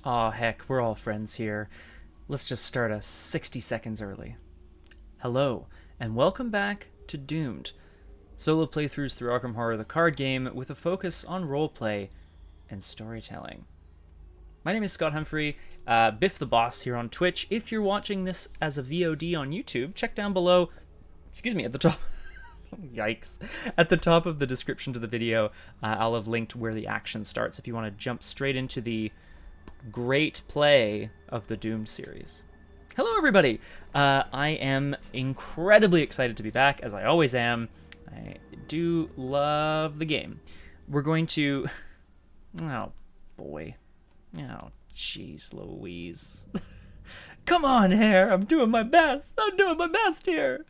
Aw, heck, we're all friends here. Let's just start 60 seconds early. Hello, and welcome back to Doomed, solo playthroughs through Arkham Horror the card game with a focus on roleplay and storytelling. My name is Scott Humphrey, Biff the Boss here on Twitch. If you're watching this as a VOD on YouTube, check down below, at the top, yikes, at the top of the description to the video, I'll have linked where the action starts if you want to jump straight into the great play of the Doomed series. Hello everybody! I am incredibly excited to be back, as I always am. I do love the game. We're going to... Oh, boy. Oh, jeez Louise. Come on, Hare! I'm doing my best! I'm doing my best here!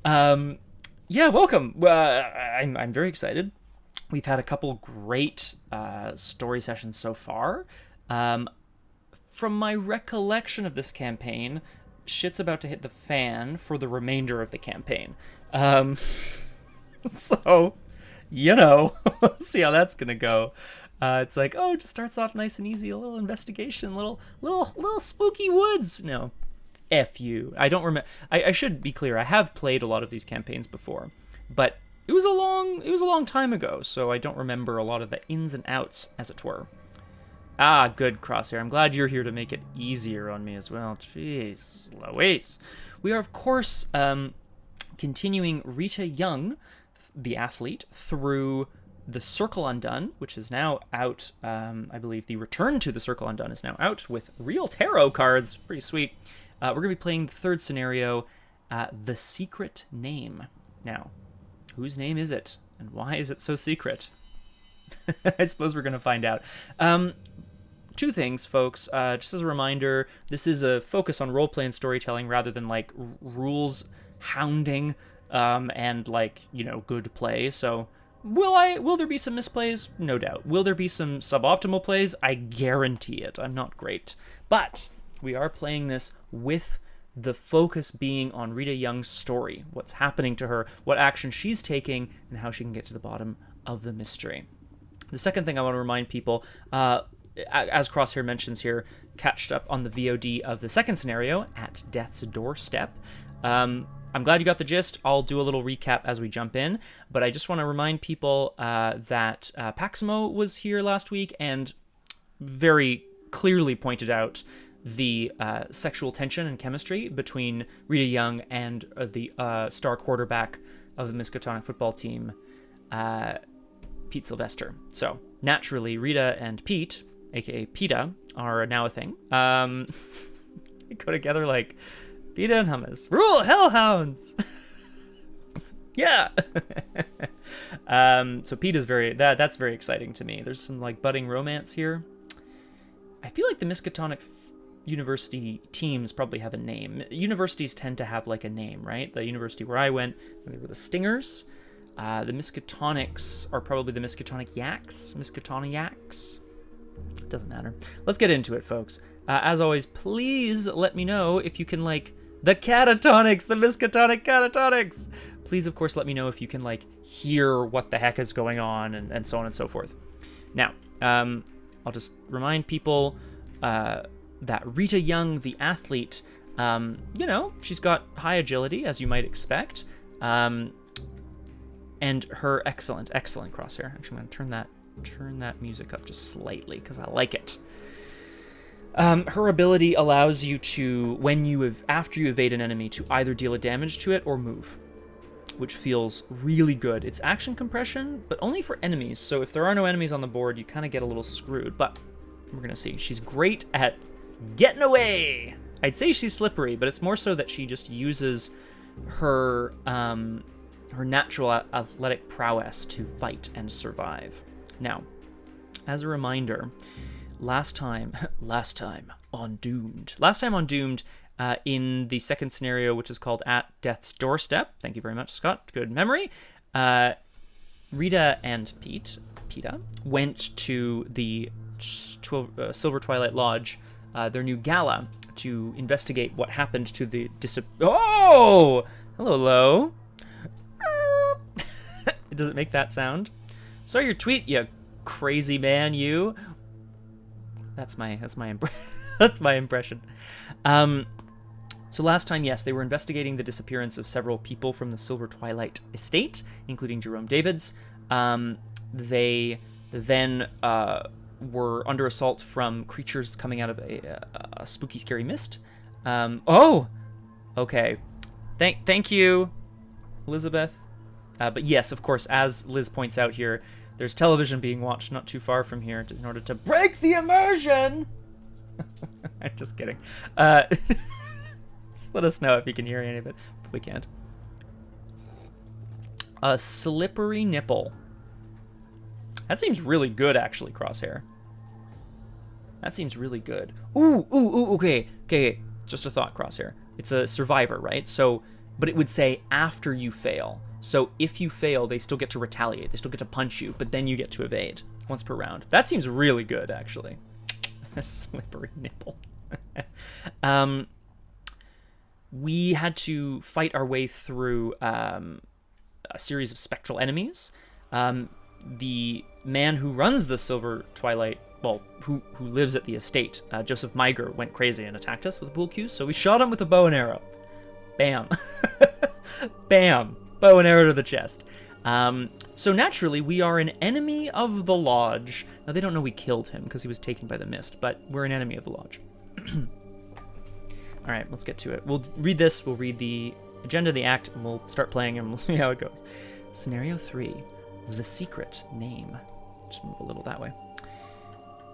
Yeah, welcome! I'm very excited. We've had a couple great story sessions so far. From my recollection of this campaign, shit's about to hit the fan for the remainder of the campaign. So, you know, see how that's gonna go. It's like, oh, it just starts off nice and easy, a little investigation, little spooky woods. No, F you. I don't remember. I should be clear. I have played a lot of these campaigns before, but it was a long time ago, so I don't remember a lot of the ins and outs, as it were. Ah, good, Crosshair. I'm glad you're here to make it easier on me as well. Jeez Louise. We are, of course, continuing Rita Young, the athlete, through The Circle Undone, which is now out. I believe the Return to the Circle Undone is now out with real tarot cards. Pretty sweet. We're going to be playing the third scenario, The Secret Name. Now, whose name is it? And why is it so secret? I suppose we're going to find out. Two things, folks. Just as a reminder, this is a focus on roleplay and storytelling rather than like rules hounding and like, you know, good play. So will there be some misplays? No doubt. Will there be some suboptimal plays? I guarantee it. I'm not great. But we are playing this with the focus being on Rita Young's story, what's happening to her, what action she's taking, and how she can get to the bottom of the mystery. The second thing I want to remind people, as Crosshair mentions here, catched up on the VOD of the second scenario, At Death's Doorstep. I'm glad you got the gist. I'll do a little recap as we jump in, but I just want to remind people that Paximo was here last week and very clearly pointed out the sexual tension and chemistry between Rita Young and the star quarterback of the Miskatonic football team, Pete Sylvester. So, naturally, Rita and Pete, aka PETA, are now a thing. They go together like PETA and hummus. Rule hellhounds! Yeah! So PETA's that's very exciting to me. There's some, like, budding romance here. I feel like the Miskatonic University teams probably have a name. Universities tend to have, like, a name, right? The university where I went, they were the Stingers. The Miskatonics are probably the Miskatonic Yaks. Miskatonic Yaks. Doesn't matter. Let's get into it, folks. As always, please let me know if you can, like, the catatonics, the Miskatonic catatonics. Please, of course, let me know if you can, like, hear what the heck is going on and so on and so forth. Now, I'll just remind people that Rita Young, the athlete, you know, she's got high agility, as you might expect. And her excellent Crosshair. Actually, I'm going to turn that music up just slightly because I like it. Her ability allows you to, after you evade an enemy, to either deal a damage to it or move, which feels really good. It's action compression, but only for enemies. So if there are no enemies on the board, you kind of get a little screwed. But we're going to see. She's great at getting away. I'd say she's slippery, but it's more so that she just uses her natural athletic prowess to fight and survive. Now, as a reminder, last time on Doomed, in the second scenario, which is called At Death's Doorstep, thank you very much, Scott, good memory, Rita and PETA, went to the Silver Twilight Lodge, their new gala, to investigate what happened to the Oh! Hello. Does it make that sound? Saw your tweet, you crazy man, you. That's my that's my impression. So last time, yes, they were investigating the disappearance of several people from the Silver Twilight estate, including Jerome Davids. They then were under assault from creatures coming out of a spooky, scary mist. Oh, okay. Thank you, Elizabeth. But yes, of course, as Liz points out here, there's television being watched not too far from here in order to break the immersion. I'm just kidding. Just let us know if you can hear any of it. But we can't. A slippery nipple. That seems really good, actually, Crosshair. That seems really good. Ooh, okay. Just a thought, Crosshair. It's a survivor, right? So, but it would say after you fail. So if you fail, they still get to retaliate. They still get to punch you, but then you get to evade once per round. That seems really good, actually. A slippery nipple. We had to fight our way through a series of spectral enemies. The man who runs the Silver Twilight, well, who lives at the estate, Joseph Meiger, went crazy and attacked us with a pool cue, so we shot him with a bow and arrow. Bam. Bam. Bow and arrow to the chest. So naturally, we are an enemy of the Lodge. Now, they don't know we killed him because he was taken by the mist, but we're an enemy of the Lodge. All right, let's get to it. We'll read this, we'll read the agenda of the act, and we'll start playing, and we'll see how it goes. Scenario 3, the secret name. Just move a little that way.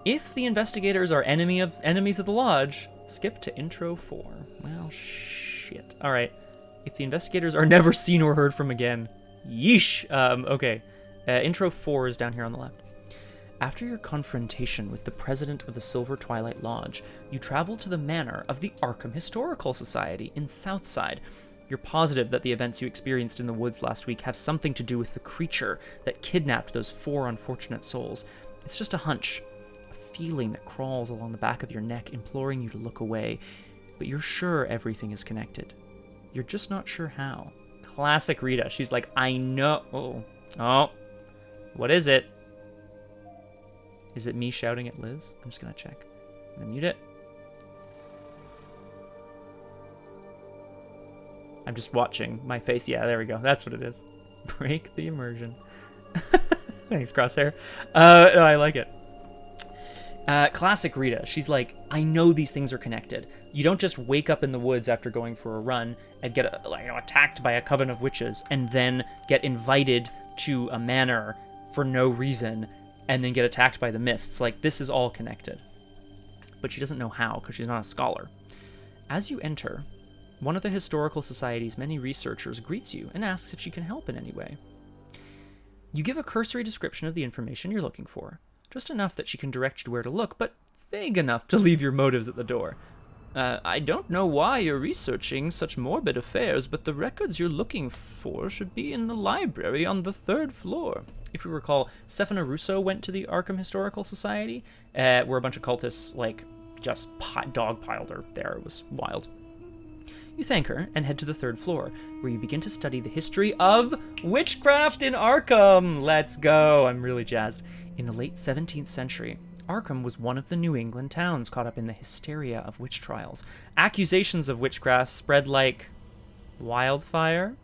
If the investigators are enemies of the Lodge, skip to intro 4. Well, shit. All right. If the investigators are never seen or heard from again, yeesh. Okay. Intro 4 is down here on the left. After your confrontation with the president of the Silver Twilight Lodge, you travel to the manor of the Arkham Historical Society in Southside. You're positive that the events you experienced in the woods last week have something to do with the creature that kidnapped those 4 unfortunate souls. It's just a hunch, a feeling that crawls along the back of your neck, imploring you to look away, but you're sure everything is connected. You're just not sure how. Classic Rita. She's like, I know. Oh. What is it? Is it me shouting at Liz? I'm just going to check. I'm going to mute it. I'm just watching my face. Yeah, there we go. That's what it is. Break the immersion. Thanks, Crosshair. No, I like it. Classic Rita. She's like, I know these things are connected. You don't just wake up in the woods after going for a run and get attacked by a coven of witches and then get invited to a manor for no reason and then get attacked by the mists. Like, this is all connected. But she doesn't know how because she's not a scholar. As you enter, one of the Historical Society's many researchers greets you and asks if she can help in any way. You give a cursory description of the information you're looking for. Just enough that she can direct you to where to look, but vague enough to leave your motives at the door. I don't know why you're researching such morbid affairs, but the records you're looking for should be in the library on the 3rd floor. If you recall, Stefano Russo went to the Arkham Historical Society, where a bunch of cultists, just dogpiled her there. It was wild. You thank her and head to the 3rd floor, where you begin to study the history of witchcraft in Arkham. Let's go. I'm really jazzed. In the late 17th century, Arkham was one of the New England towns caught up in the hysteria of witch trials. Accusations of witchcraft spread like wildfire,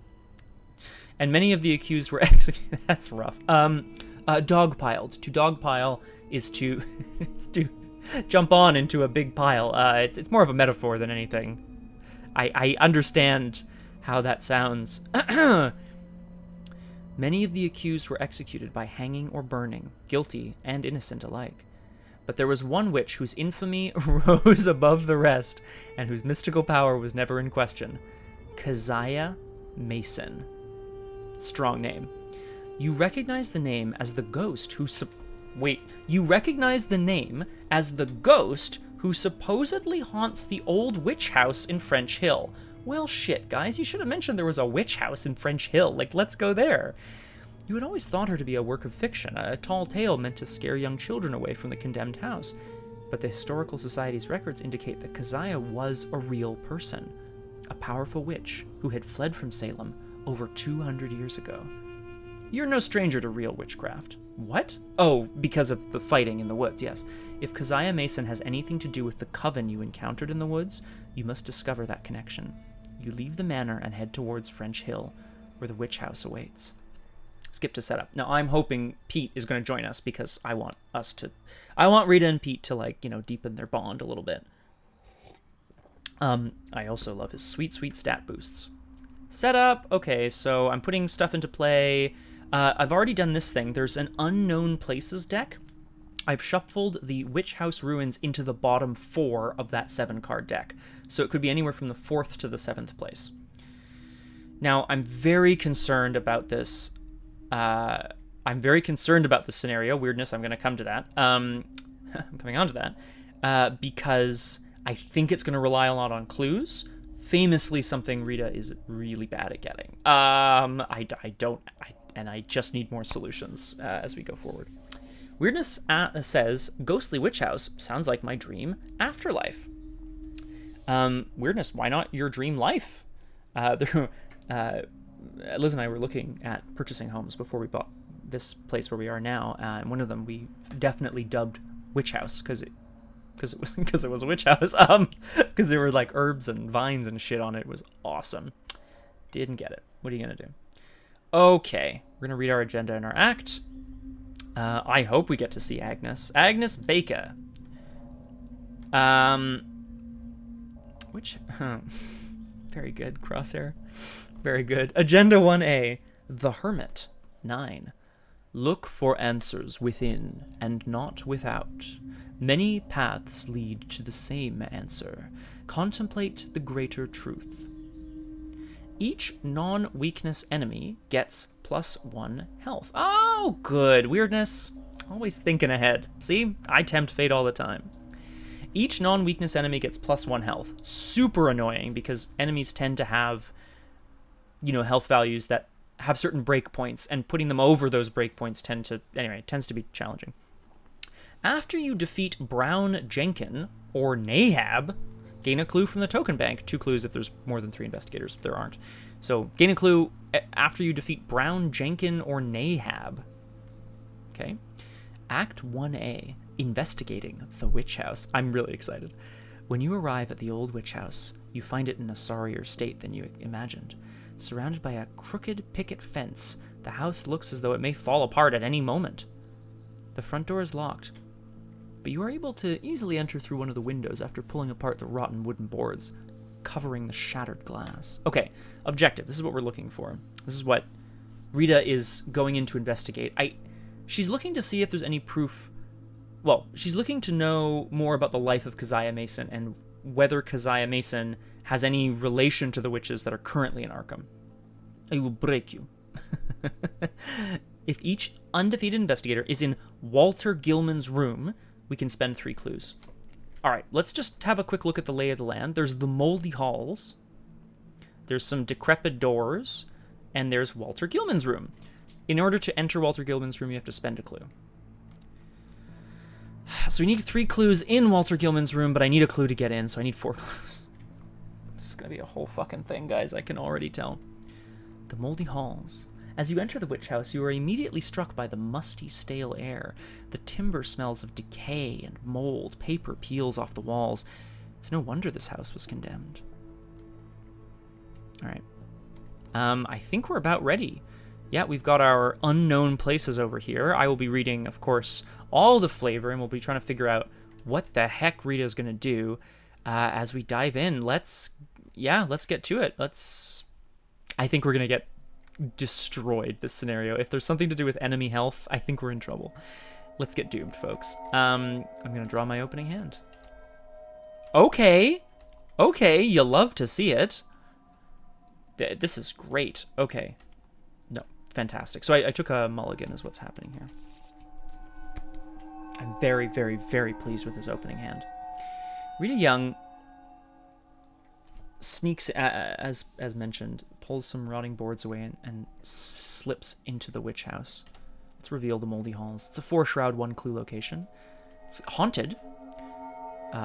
and many of the accused were executed. That's rough. Dogpiled. To dogpile is to, is to jump on into a big pile. It's more of a metaphor than anything. I understand how that sounds. Many of the accused were executed by hanging or burning, guilty and innocent alike. But there was one witch whose infamy rose above the rest, and whose mystical power was never in question. Keziah Mason. Strong name. You recognize the name as the ghost who supposedly haunts the old witch house in French Hill. Well, shit, guys, you should have mentioned there was a witch house in French Hill. Let's go there. You had always thought her to be a work of fiction, a tall tale meant to scare young children away from the condemned house. But the Historical Society's records indicate that Keziah was a real person, a powerful witch who had fled from Salem over 200 years ago. You're no stranger to real witchcraft. What? Oh, because of the fighting in the woods, yes. If Keziah Mason has anything to do with the coven you encountered in the woods, you must discover that connection. You leave the manor and head towards French Hill, where the witch house awaits. Skip to setup. Now, I'm hoping Pete is going to join us because I want Rita and Pete to, like, you know, deepen their bond a little bit. I also love his sweet, sweet stat boosts. Setup. Okay, so I'm putting stuff into play. I've already done this thing. There's an unknown places deck. I've shuffled the Witch House Ruins into the bottom 4 of that 7-card deck. So it could be anywhere from the 4th to the 7th place. Now, I'm very concerned about this. I'm very concerned about this scenario. Weirdness, I'm going to come to that. I'm coming on to that. Because I think it's going to rely a lot on clues. Famously, something Rita is really bad at getting. I just need more solutions as we go forward. Weirdness says, Ghostly Witch House sounds like my dream afterlife. Weirdness, why not your dream life? Liz and I were looking at purchasing homes before we bought this place where we are now, and one of them we definitely dubbed Witch House because it was a witch house. Because there were like herbs and vines and shit on it. It was awesome. Didn't get it. What are you gonna do? Okay, we're gonna read our agenda in our act. I hope we get to see Agnes. Agnes Baker. Very good, Crosshair. Very good. Agenda 1A. The Hermit. 9. Look for answers within and not without. Many paths lead to the same answer. Contemplate the greater truth. Each non-weakness enemy gets +1 health. Oh, good. Weirdness. Always thinking ahead. See? I tempt fate all the time. Each non-weakness enemy gets +1 health. Super annoying because enemies tend to have, you know, health values that have certain breakpoints, and putting them over those breakpoints tends to be challenging. After you defeat Brown Jenkin or Nahab, gain a clue from the token bank. 2 clues if there's more than 3 investigators. There aren't. So gain a clue after you defeat Brown Jenkin or Nahab. Okay. Act 1A. Investigating the witch house. I'm really excited. When you arrive at the old witch house, you find it in a sorrier state than you imagined. Surrounded by a crooked picket fence, the house looks as though it may fall apart at any moment. The front door is locked, but you are able to easily enter through one of the windows after pulling apart the rotten wooden boards, covering the shattered glass. Okay, objective. This is what we're looking for. This is what Rita is going in to investigate. She's looking to see if there's any proof. Well, she's looking to know more about the life of Keziah Mason and whether Keziah Mason has any relation to the witches that are currently in Arkham. I will break you. If each undefeated investigator is in Walter Gilman's room, we can spend 3 clues. All right, let's just have a quick look at the lay of the land. There's the moldy halls. There's some decrepit doors. And there's Walter Gilman's room. In order to enter Walter Gilman's room, you have to spend a clue. So we need 3 clues in Walter Gilman's room, but I need a clue to get in, so I need 4 clues. This is going to be a whole fucking thing, guys. I can already tell. The moldy halls. As you enter the witch house, you are immediately struck by the musty, stale air. The timber smells of decay and mold. Paper peels off the walls. It's no wonder this house was condemned. All right. I think we're about ready. Yeah, we've got our unknown places over here. I will be reading, of course, all the flavor, and we'll be trying to figure out what the heck Rita's going to do as we dive in. Let's get to it. I think we're going to get destroyed, this scenario. If there's something to do with enemy health, I think we're in trouble. Let's get doomed, folks. I'm going to draw my opening hand. Okay, you love to see it. This is great. Okay. No, fantastic. So I took a mulligan is what's happening here. I'm very, very, very pleased with this opening hand. Rita Young sneaks, as mentioned, pulls some rotting boards away and slips into the witch house. Let's reveal the moldy halls. It's a 4-shroud, 1-clue location. It's haunted.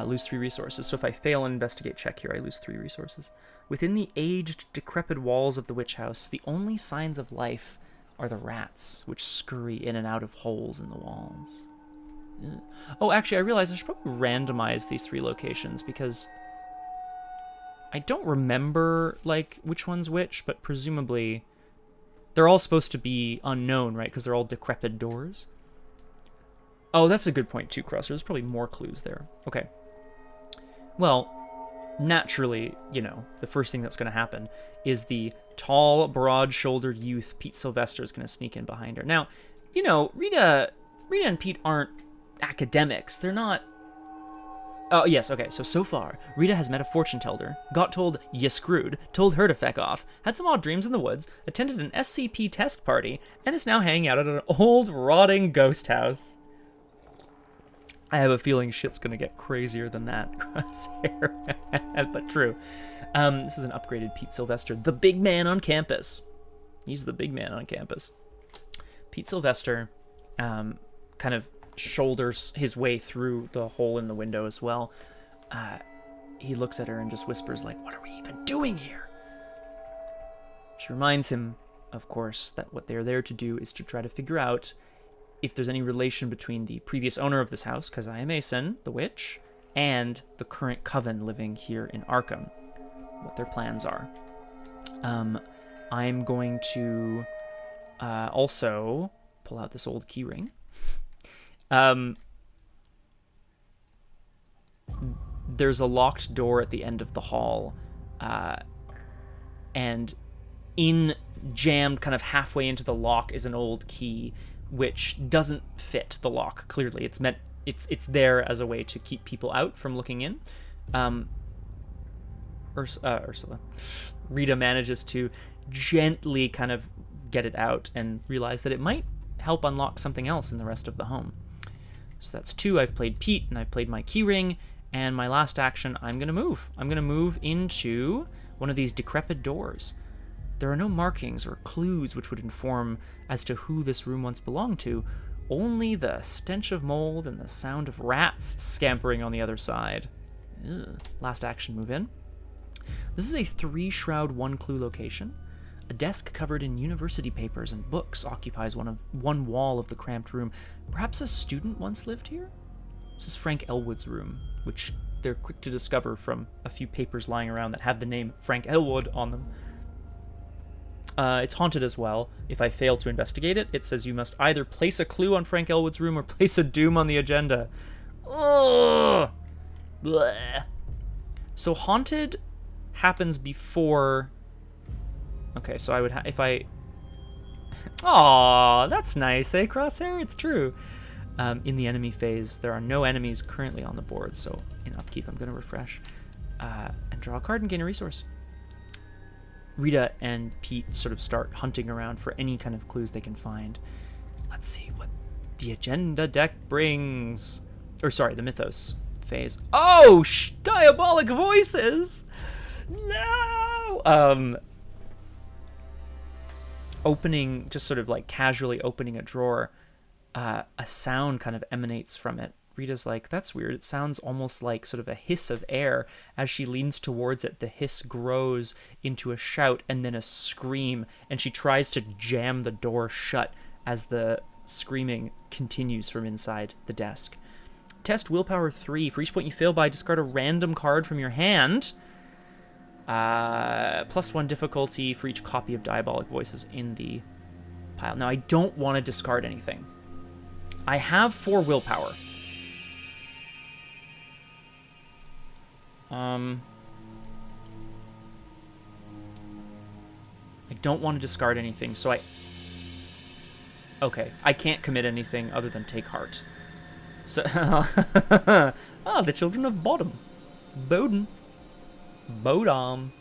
Lose 3 resources. So if I fail an investigate check here, I lose 3 resources. Within the aged, decrepit walls of the witch house, the only signs of life are the rats, which scurry in and out of holes in the walls. Ugh. Oh, actually, I realized I should probably randomize these 3 locations because I don't remember, like, which one's which, but presumably they're all supposed to be unknown, right? Because they're all decrepit doors. Oh, that's a good point, too, Crosser. There's probably more clues there. Okay. Well, naturally, you know, the first thing that's going to happen is the tall, broad-shouldered youth, Pete Sylvester, is going to sneak in behind her. Now, you know, Rita and Pete aren't academics. They're not... Oh, yes, okay, so far, Rita has met a fortune teller, got told you screwed, told her to feck off, had some odd dreams in the woods, attended an SCP test party, and is now hanging out at an old, rotting ghost house. I have a feeling shit's gonna get crazier than that, Crosshair. But true. This is an upgraded Pete Sylvester, the big man on campus. He's the big man on campus. Pete Sylvester kind of shoulders his way through the hole in the window as well. He looks at her and just whispers, like, what are we even doing here? She reminds him, of course, that what they're there to do is to try to figure out if there's any relation between the previous owner of this house, Keziah Mason, the witch, and the current coven living here in Arkham, what their plans are. I'm going to also pull out this old key ring. There's a locked door at the end of the hall, and jammed kind of halfway into the lock is an old key, which doesn't fit the lock. Clearly, it's there as a way to keep people out from looking in. Ursula. Rita manages to gently kind of get it out and realize that it might help unlock something else in the rest of the home. So that's 2. I've played Pete, and I've played my keyring, and my last action, I'm going to move. I'm going to move into one of these decrepit doors. There are no markings or clues which would inform as to who this room once belonged to, only the stench of mold and the sound of rats scampering on the other side. Ugh. Last action, move in. This is a 3-shroud, 1-clue location. A desk covered in university papers and books occupies one wall of the cramped room. Perhaps a student once lived here? This is Frank Elwood's room, which they're quick to discover from a few papers lying around that have the name Frank Elwood on them. It's haunted as well. If I fail to investigate it, it says you must either place a clue on Frank Elwood's room or place a doom on the agenda. Ugh. Blech. So haunted happens before... Okay, so I would if I... Aw, that's nice, eh, Crosshair? It's true. In the enemy phase, there are no enemies currently on the board, so in upkeep, I'm going to refresh and draw a card and gain a resource. Rita and Pete sort of start hunting around for any kind of clues they can find. Let's see what the agenda deck brings. Or sorry, the mythos phase. Oh, diabolic voices! No! Opening, just sort of like casually opening a drawer, a sound kind of emanates from it. Rita's like, that's weird. It sounds almost like sort of a hiss of air. As she leans towards it, the hiss grows into a shout and then a scream, and she tries to jam the door shut as the screaming continues from inside the desk. Test willpower 3. For each point you fail by, discard a random card from your hand. +1 difficulty for each copy of Diabolic Voices in the pile. Now, I don't want to discard anything. I have 4 willpower. I don't want to discard anything, so okay, I can't commit anything other than take heart. So, the children of Bodom. Bodom.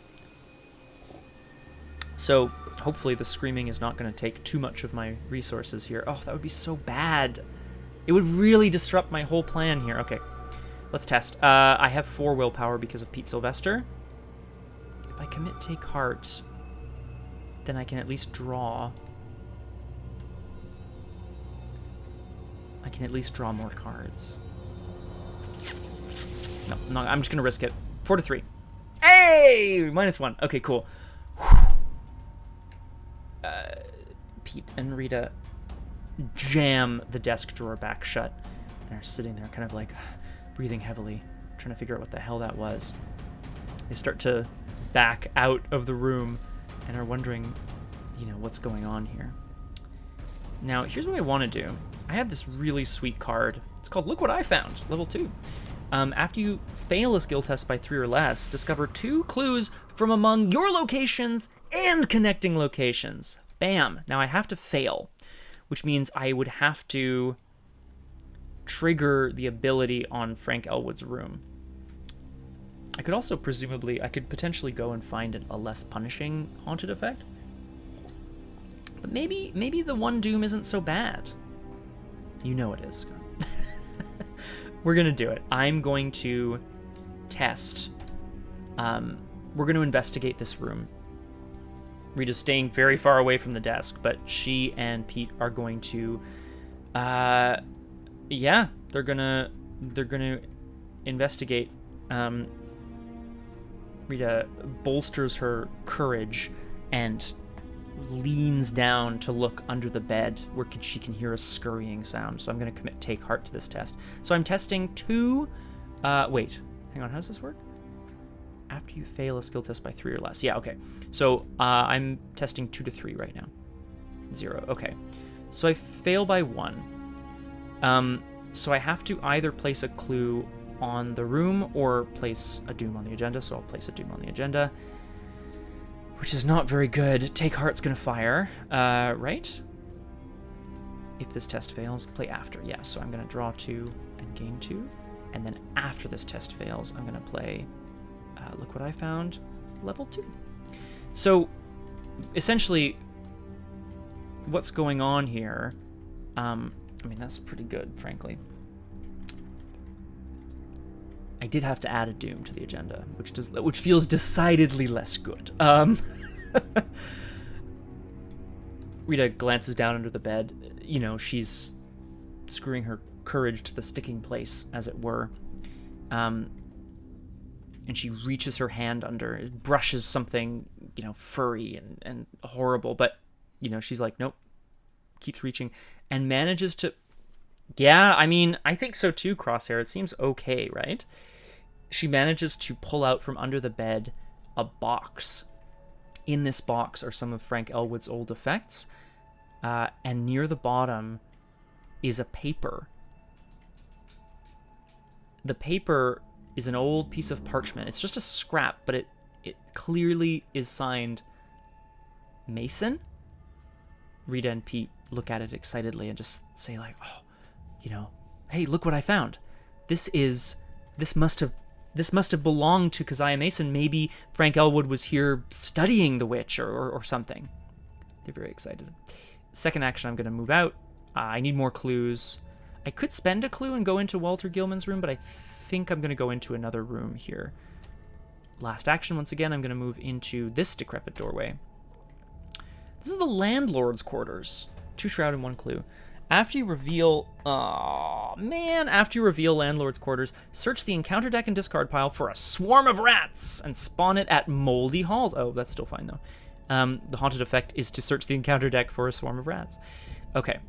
So, hopefully the screaming is not going to take too much of my resources here. Oh, that would be so bad. It would really disrupt my whole plan here. Okay, let's test. I have 4 willpower because of Pete Sylvester. If I commit take heart, then I can at least draw. I can at least draw more cards. No, I'm just going to risk it. 4 to 3. Hey! -1. Okay, cool. Pete and Rita jam the desk drawer back shut and are sitting there kind of like breathing heavily, trying to figure out what the hell that was. They start to back out of the room and are wondering, what's going on here. Now, here's what I want to do. I have this really sweet card. It's called Look What I Found, level 2. After you fail a skill test by 3 or less, discover 2 clues from among your locations and connecting locations. Bam! Now I have to fail, which means I would have to trigger the ability on Frank Elwood's room. I could potentially go and find a less punishing haunted effect. But maybe the one doom isn't so bad. You know it is, Scott. We're going to do it. I'm going to test. We're going to investigate this room. Rita's staying very far away from the desk, but she and Pete are going to, they're gonna investigate. Rita bolsters her courage and leans down to look under the bed where she can hear a scurrying sound. So I'm going to take heart to this test. So I'm testing 2. Wait, hang on. How does this work? After you fail a skill test by 3 or less. Yeah, okay. So I'm testing 2 to 3 right now. 0. Okay. So I fail by 1. So I have to either place a clue on the room or place a doom on the agenda. So I'll place a doom on the agenda, which is not very good. Take heart's gonna fire, right? If this test fails, play after. Yeah, so I'm gonna draw 2 and gain 2. And then after this test fails, I'm gonna play Look What I Found, level 2. So essentially what's going on here, that's pretty good, frankly. I did have to add a doom to the agenda, which feels decidedly less good. Rita glances down under the bed. She's screwing her courage to the sticking place, as it were. And she reaches her hand under, it brushes something, furry and horrible. But, she's like, nope, keeps reaching and manages to... Yeah, I think so too, Crosshair. It seems okay, right? She manages to pull out from under the bed a box. In this box are some of Frank Elwood's old effects. And near the bottom is a paper. The paper is an old piece of parchment. It's just a scrap, but it clearly is signed Mason. Rita and Pete look at it excitedly and just say like, oh, hey, look what I found. This must have belonged to Keziah Mason. Maybe Frank Elwood was here studying the witch or something. They're very excited. Second action, I'm going to move out. I need more clues. I could spend a clue and go into Walter Gilman's room, but I think I'm going to go into another room here. Last action, once again, I'm going to move into this decrepit doorway. This is the landlord's quarters. 2 shroud and 1 clue. After you reveal landlord's quarters, search the encounter deck and discard pile for a swarm of rats and spawn it at Moldy Halls. Oh, that's still fine though. The haunted effect is to search the encounter deck for a swarm of rats. Okay,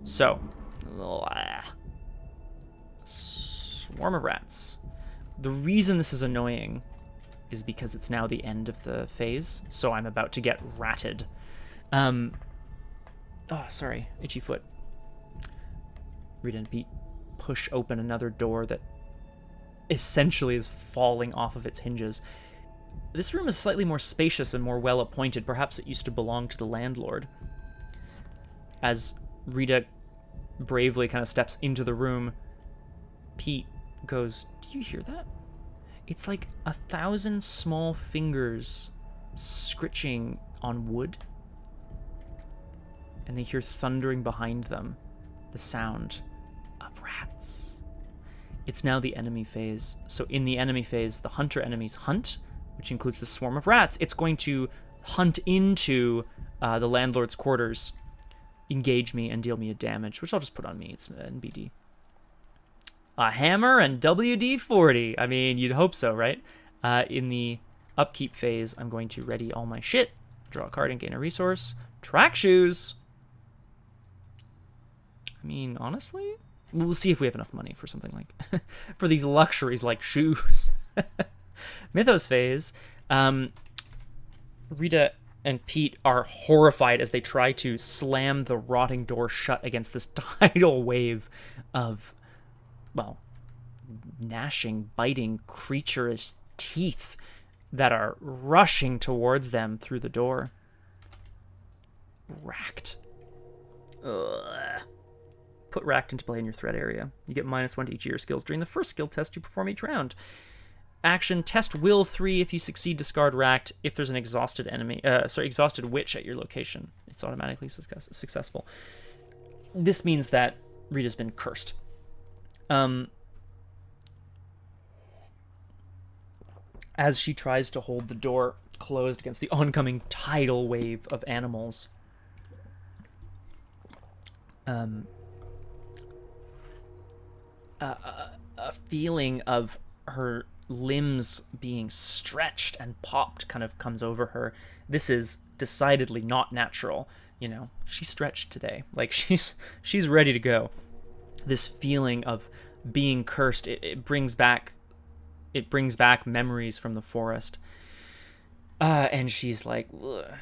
so swarm of rats. The reason this is annoying is because it's now the end of the phase, so I'm about to get ratted. Sorry, itchy foot. Rita and Pete push open another door that essentially is falling off of its hinges. This room is slightly more spacious and more well-appointed. Perhaps it used to belong to the landlord. As Rita bravely kind of steps into the room, Pete goes, "Do you hear that? It's like 1,000 small fingers scritching on wood." And they hear thundering behind them the sound of rats. It's now the enemy phase. So in the enemy phase, the hunter enemies hunt, which includes the swarm of rats. It's going to hunt into the landlord's quarters, engage me, and deal me a damage, which I'll just put on me. It's an NBD. A hammer and WD-40. I mean, you'd hope so, right? In the upkeep phase, I'm going to ready all my shit, draw a card and gain a resource. Track shoes. I mean, honestly, we'll see if we have enough money for something like for these luxuries like shoes. Mythos phase. Rita and Pete are horrified as they try to slam the rotting door shut against this tidal wave of, well, gnashing, biting, creaturous teeth that are rushing towards them through the door. Racked. Ugh. Put Racked into play in your threat area. You get -1 to each of your skills during the first skill test you perform each round. Action, test Will 3. If you succeed, discard Racked. If there's an exhausted exhausted witch at your location, it's automatically successful. This means that Rita's been cursed. As she tries to hold the door closed against the oncoming tidal wave of animals. A feeling of her limbs being stretched and popped kind of comes over her. This is decidedly not natural. You know, she's stretched today. Like, she's ready to go. This feeling of being cursed, it brings back memories from the forest. And she's like, ugh.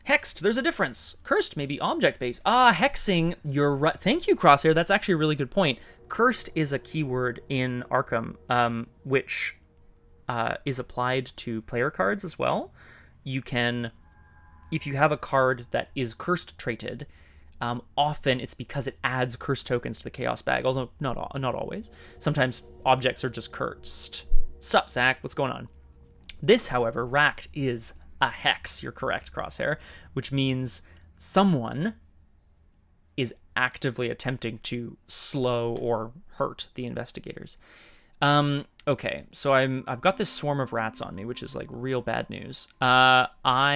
Hexed, there's a difference. Cursed may be object-based. Hexing, you're right. Thank you, Crosshair. That's actually a really good point. Cursed is a keyword in Arkham, which is applied to player cards as well. You can, if you have a card that is cursed traded, often it's because it adds curse tokens to the chaos bag, although not always. Sometimes objects are just cursed. Sup, Zach? What's going on? This, however, Racked is a hex. You're correct, Crosshair, which means someone is actively attempting to slow or hurt the investigators. Okay, so I've got this swarm of rats on me, which is like real bad news. It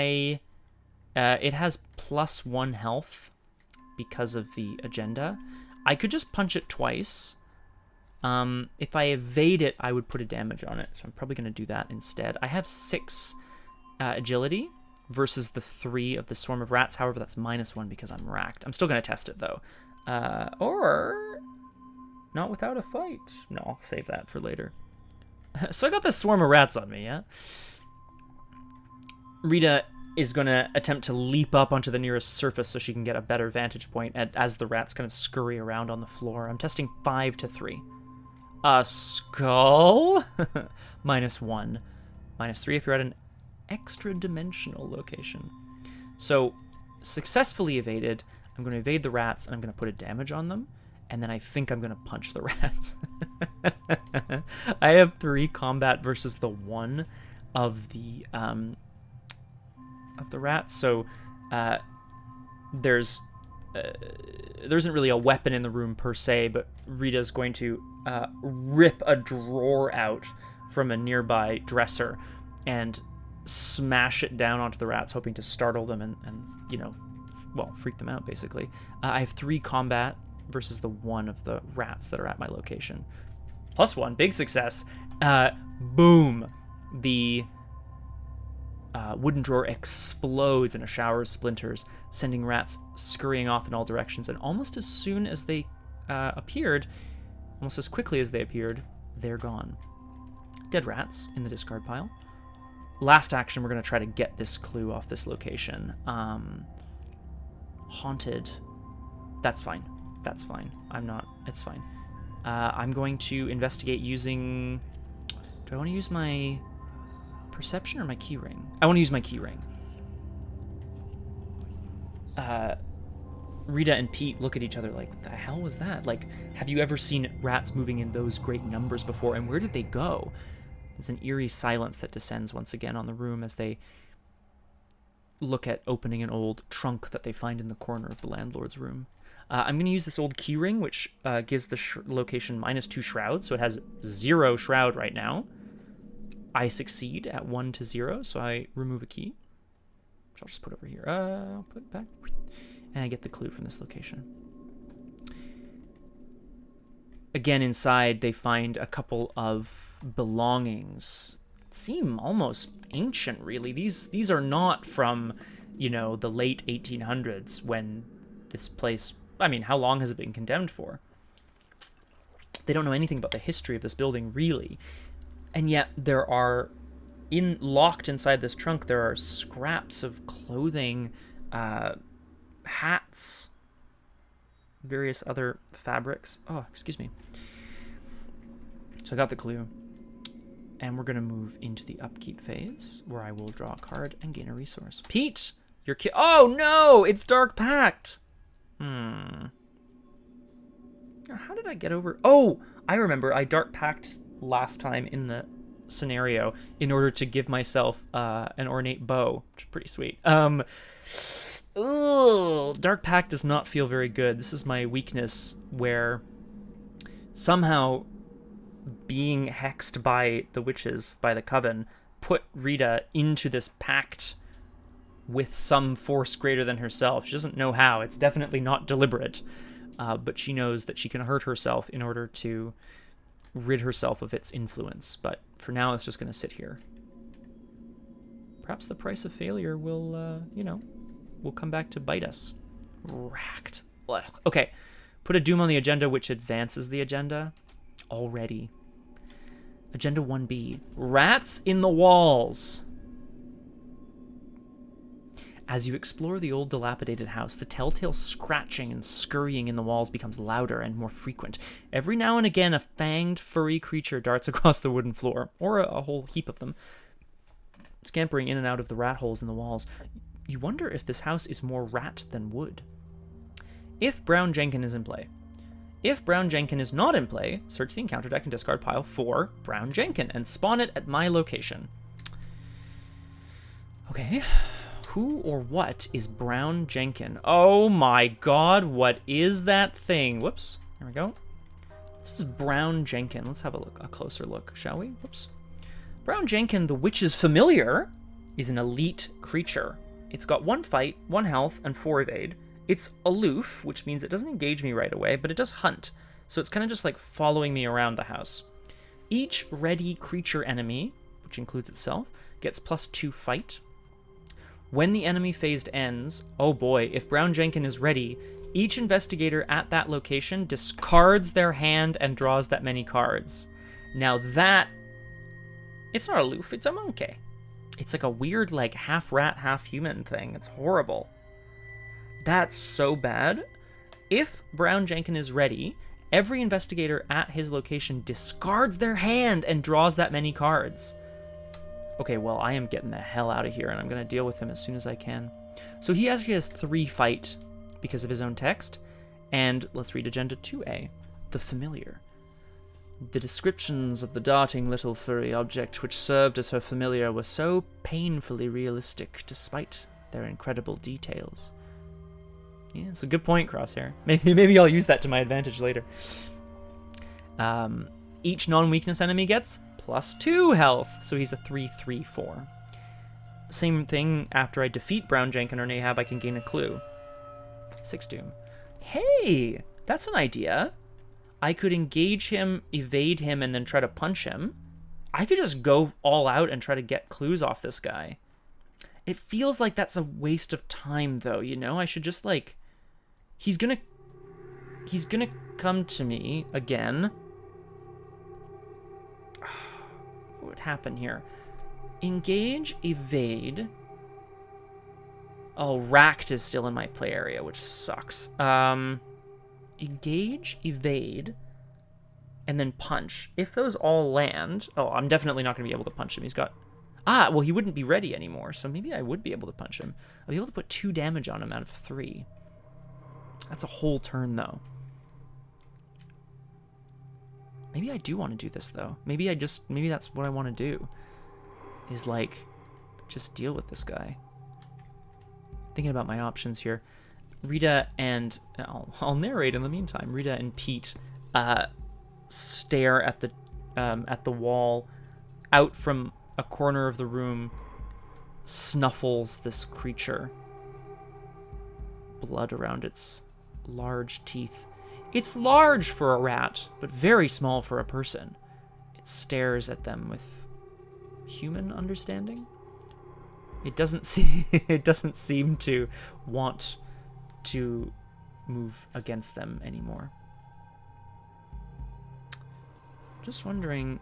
has +1 health because of the agenda. I could just punch it twice. If I evade it, I would put a damage on it, so I'm probably going to do that instead. I have 6 agility versus the 3 of the swarm of rats. However, that's -1 because I'm racked. I'm still going to test it, though. Or not without a fight. No, I'll save that for later. So I got this swarm of rats on me, yeah? Rita is going to attempt to leap up onto the nearest surface so she can get a better vantage point as the rats kind of scurry around on the floor. I'm testing 5 to 3. A skull? -1. -3 if you're at an extra-dimensional location. So, successfully evaded. I'm going to evade the rats, and I'm going to put a damage on them, and then I think I'm going to punch the rats. I have 3 combat versus the 1 of the rats, so there isn't really a weapon in the room per se, but Rita's going to rip a drawer out from a nearby dresser and smash it down onto the rats, hoping to startle them and you know, well, freak them out, basically. I have 3 combat versus the 1 of the rats that are at my location. +1, big success. Boom. The wooden drawer explodes in a shower of splinters, sending rats scurrying off in all directions, and almost as soon as they appeared, almost as quickly as they appeared, they're gone. Dead rats in the discard pile. Last action, we're going to try to get this clue off this location. Haunted. That's fine. That's fine. It's fine. I'm going to investigate using... Do I want to use my perception or my key ring? I want to use my key ring. Rita and Pete look at each other like, what the hell was that? Like, have you ever seen rats moving in those great numbers before, and where did they go? There's an eerie silence that descends once again on the room as they look at opening an old trunk that they find in the corner of the landlord's room. I'm going to use this old keyring, which gives the location -2 shroud, so it has 0 shroud right now. I succeed at 1 to 0, so I remove a key, which I'll just put over here. I'll put it back, and I get the clue from this location. Again, inside, they find a couple of belongings. Seem almost ancient, really. These are not from, you know, the late 1800s when this place I mean, how long has it been condemned for? They don't know anything about the history of this building, really. And yet there are, locked inside this trunk, there are scraps of clothing, hats, various other fabrics. Oh, excuse me. So I got the clue. And we're going to move into the upkeep phase, where I will draw a card and gain a resource. Pete! Your kid. Oh, no! It's Dark Pact! How did I get over... Oh! I remember. I Dark Pact last time in the scenario in order to give myself an ornate bow, which is pretty sweet. Dark Pact does not feel very good. This is my weakness, where somehow being hexed by the witches, by the coven, put Rita into this pact with some force greater than herself. She doesn't know how. It's definitely not deliberate, but she knows that she can hurt herself in order to rid herself of its influence. But for now, it's just going to sit here. Perhaps the price of failure will, will come back to bite us. Racked. Blech. Okay, put a doom on the agenda, which advances the agenda already. Agenda 1B. Rats in the walls. As you explore the old dilapidated house, the telltale scratching and scurrying in the walls becomes louder and more frequent. Every now and again, a fanged, furry creature darts across the wooden floor, or a whole heap of them, scampering in and out of the rat holes in the walls. You wonder if this house is more rat than wood. If Brown Jenkin is in play. If Brown Jenkin is not in play, search the encounter deck and discard pile for Brown Jenkin and spawn it at my location. Okay. Who or what is Brown Jenkin? Oh my god, what is that thing? Whoops. There we go. This is Brown Jenkin. Let's have a look, a closer look, shall we? Whoops. Brown Jenkin, the Witch's Familiar, is an elite creature. It's got 1 fight, 1 health, and 4 evade. It's aloof, which means it doesn't engage me right away, but it does hunt. So it's kind of just like following me around the house. Each ready creature enemy, which includes itself, gets +2 fight. When the enemy phase ends, oh boy, if Brown Jenkin is ready, each investigator at that location discards their hand and draws that many cards. Now that... It's not aloof, it's a monkey. It's like a weird, like, half rat, half human thing. It's horrible. That's so bad. If Brown Jenkin is ready, every investigator at his location discards their hand and draws that many cards. Okay, well, I am getting the hell out of here, and I'm going to deal with him as soon as I can. So he actually has 3 fight because of his own text. And let's read Agenda 2A, The Familiar. The descriptions of the darting little furry object which served as her familiar were so painfully realistic despite their incredible details. Yeah, it's a good point, Crosshair. Maybe I'll use that to my advantage later. Each non-weakness enemy gets +2 health, so he's a 3/3/4. Same thing, after I defeat Brown Jenkin or Nahab, I can gain a clue. 6 doom. Hey, that's an idea. I could engage him, evade him, and then try to punch him. I could just go all out and try to get clues off this guy. It feels like that's a waste of time, though, you know? I should just, like... He's gonna come to me again. What would happen here? Engage, evade. Oh, Racked is still in my play area, which sucks. Engage, evade, and then punch. If those all land... Oh, I'm definitely not going to be able to punch him. He's got... Ah, well, he wouldn't be ready anymore, so maybe I would be able to punch him. I'll be able to put 2 damage on him out of 3. That's a whole turn, though. Maybe I do want to do this, though. Maybe that's what I want to do. Is, like, just deal with this guy. Thinking about my options here. Rita and... I'll narrate in the meantime. Rita and Pete stare at the wall. Out from a corner of the room snuffles this creature. Blood around its large teeth. It's large for a rat, but very small for a person. It stares at them with human understanding. It doesn't seem to want to move against them anymore. Just wondering,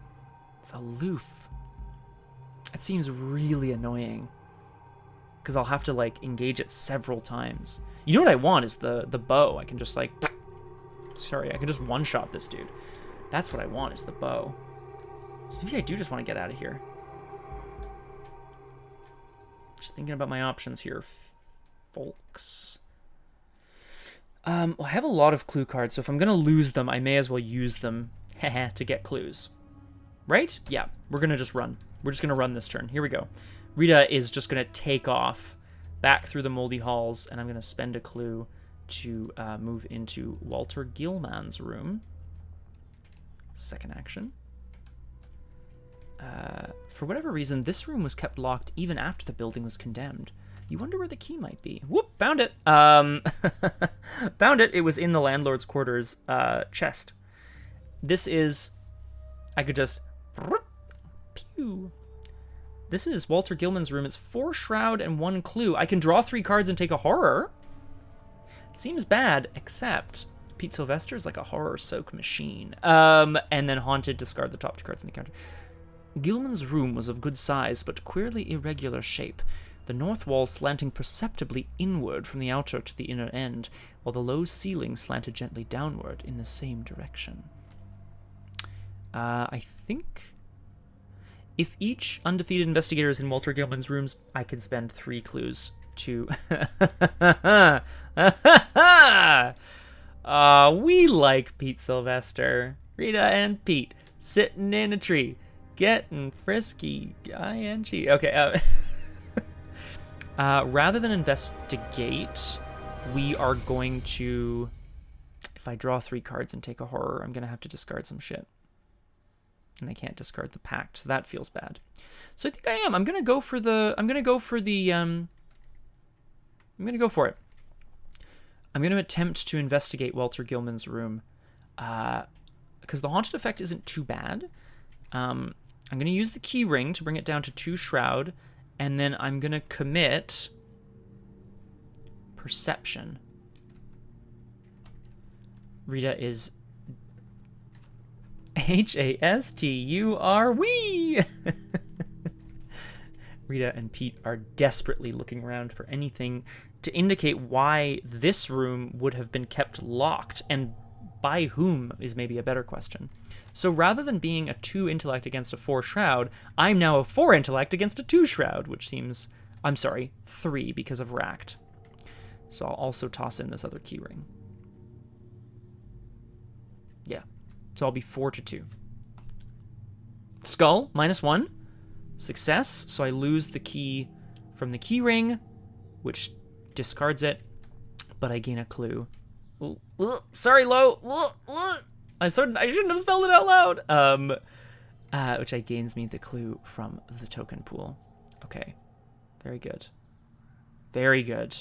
it's aloof. It seems really annoying because I'll have to like engage it several times. You know what I want is the bow. I can just like, sorry, I can just one-shot this dude. That's what I want is the bow. So maybe I do just want to get out of here. Just thinking about my options here, folks. Well, I have a lot of clue cards, so if I'm gonna lose them, I may as well use them to get clues. Right? Yeah, we're gonna just run. We're just gonna run this turn. Here we go. Rita is just gonna take off back through the moldy halls, and I'm gonna spend a clue to move into Walter Gilman's room. Second action. For whatever reason, this room was kept locked even after the building was condemned. You wonder where the key might be. Whoop, found it. Found it. It was in the landlord's quarters chest. This is, I could just, pew. This is Walter Gilman's room. It's 4 shroud and 1 clue. I can draw 3 cards and take a horror. Seems bad, except Pete Sylvester's like a horror soak machine. And then haunted, discard the top 2 cards in the counter. Gilman's room was of good size, but queerly irregular shape, the north wall slanting perceptibly inward from the outer to the inner end, while the low ceiling slanted gently downward in the same direction. I think if each undefeated investigator is in Walter Gilman's rooms, I can spend 3 clues to... we like Pete Sylvester. Rita and Pete, sitting in a tree. Getting frisky, ing. Okay, rather than investigate, we are going to, if I draw 3 cards and take a horror, I'm going to have to discard some shit. And I can't discard the pact, so that feels bad. So I think I am. I'm going to go for it. I'm going to attempt to investigate Walter Gilman's room, because the haunted effect isn't too bad. I'm going to use the key ring to bring it down to 2 shroud, and then I'm going to commit perception. Rita is H-A-S-T-U-R, wee! Rita and Pete are desperately looking around for anything to indicate why this room would have been kept locked, and by whom is maybe a better question. So rather than being a 2 intellect against a 4 shroud, I'm now a 4 intellect against a 2 shroud, which seems, I'm sorry, 3 because of racked. So I'll also toss in this other key ring. Yeah. So I'll be 4 to 2. Skull, -1. Success, so I lose the key from the key ring, which discards it, but I gain a clue. Sorry, Lo. I shouldn't have spelled it out loud. Which gains me the clue from the token pool. Okay, very good. Very good.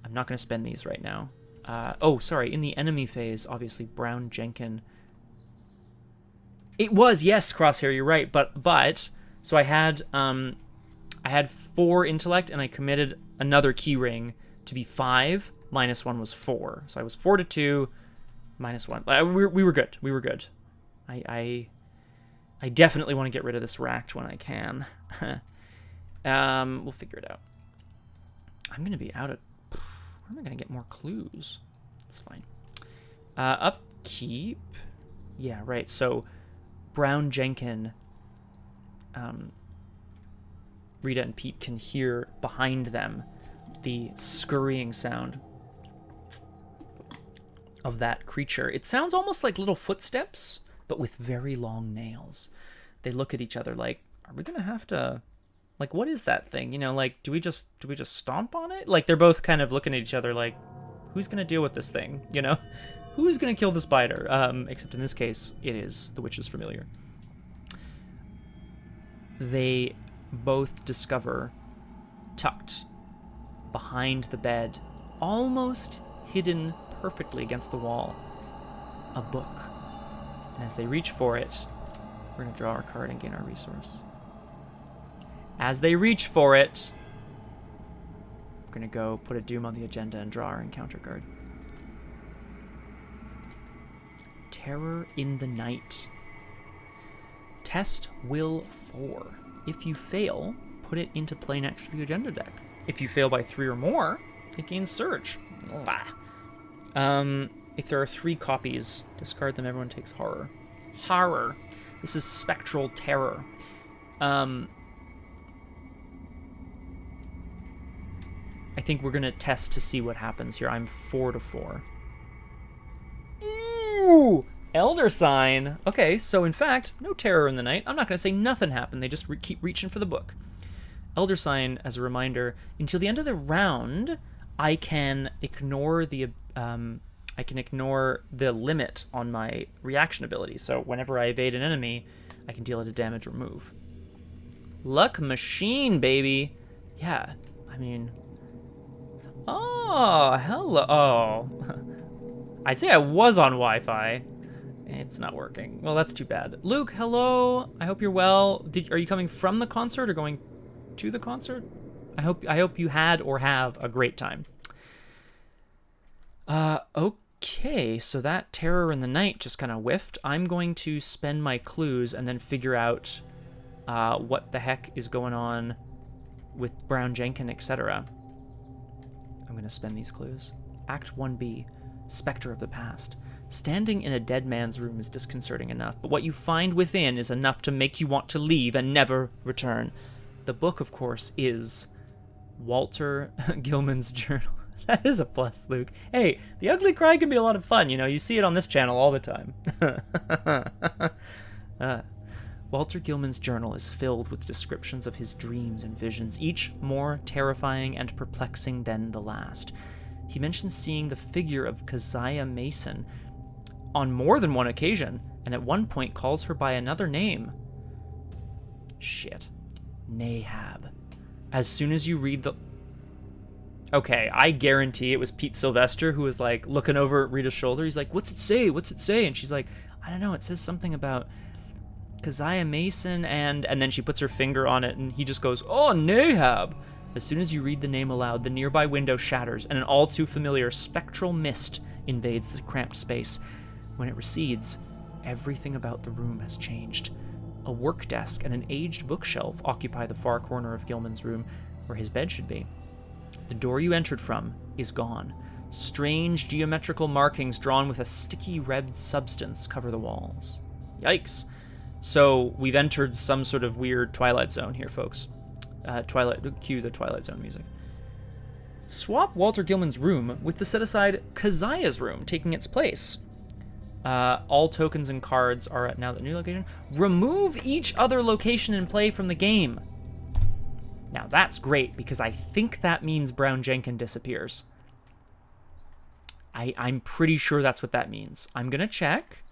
I'm not going to spend these right now. Oh, sorry. In the enemy phase, obviously, Brown Jenkin. It was, yes, Crosshair. You're right. But so I had 4 intellect, and I committed another key ring to be 5. -1 was 4, so I was 4 to 2. -1. We were good. We were good. I definitely want to get rid of this racked when I can. We'll figure it out. I'm gonna be out of. Where am I gonna get more clues? That's fine. Upkeep. Yeah, right. So Brown Jenkin. Rita and Pete can hear behind them the scurrying sound of that creature. It sounds almost like little footsteps, but with very long nails. They look at each other like, are we gonna have to, like, what is that thing? You know, like, do we just stomp on it? Like, they're both kind of looking at each other like, who's gonna deal with this thing? You know, who's gonna kill the spider? Except in this case, it is the witch's familiar. They both discover, tucked behind the bed, almost hidden perfectly against the wall, a book. And as they reach for it, we're going to draw our card and gain our resource. As they reach for it, we're going to go put a doom on the agenda and draw our encounter card. Terror in the Night. Test will 4. If you fail, put it into play next to the agenda deck. If you fail by 3 or more, it gains Surge. If there are 3 copies, discard them, everyone takes Horror. Horror. This is Spectral Terror. I think we're going to test to see what happens here. I'm 4 to 4. Ooh! Elder Sign. Okay, so in fact, no terror in the night. I'm not going to say nothing happened. They just keep reaching for the book. Elder Sign, as a reminder, until the end of the round, I can ignore the limit on my reaction ability. So whenever I evade an enemy, I can deal it a damage or move. Luck Machine, baby. Yeah, I mean... Oh, hello. Oh. I'd say I was on Wi-Fi. It's not working. Well, that's too bad. Luke, hello. I hope you're well. Are you coming from the concert or going to the concert? I hope you had or have a great time. Okay, so that Terror in the Night just kind of whiffed. I'm going to spend my clues and then figure out what the heck is going on with Brown Jenkin, etc. I'm going to spend these clues. Act 1B, Spectre of the Past. Standing in a dead man's room is disconcerting enough, but what you find within is enough to make you want to leave and never return. The book, of course, is Walter Gilman's journal. That is a plus, Luke. Hey, the ugly cry can be a lot of fun, you know. You see it on this channel all the time. Walter Gilman's journal is filled with descriptions of his dreams and visions, each more terrifying and perplexing than the last. He mentions seeing the figure of Keziah Mason on more than one occasion, and at one point calls her by another name. Shit. Nahab. As soon as you read the... Okay, I guarantee it was Pete Sylvester who was like looking over at Rita's shoulder. He's like, what's it say? What's it say? And she's like, I don't know. It says something about Keziah Mason and then she puts her finger on it and he just goes, oh, Nahab. As soon as you read the name aloud, the nearby window shatters and an all too familiar spectral mist invades the cramped space. When it recedes, everything about the room has changed. A work desk and an aged bookshelf occupy the far corner of Gilman's room where his bed should be. The door you entered from is gone. Strange geometrical markings drawn with a sticky red substance cover the walls. Yikes. So we've entered some sort of weird Twilight Zone here, folks. Cue the Twilight Zone music. Swap Walter Gilman's room with the set-aside Keziah's room, taking its place. All tokens and cards are at now the new location. Remove each other location and play from the game. Now that's great, because I think that means Brown Jenkin disappears. I'm pretty sure that's what that means. I'm going to check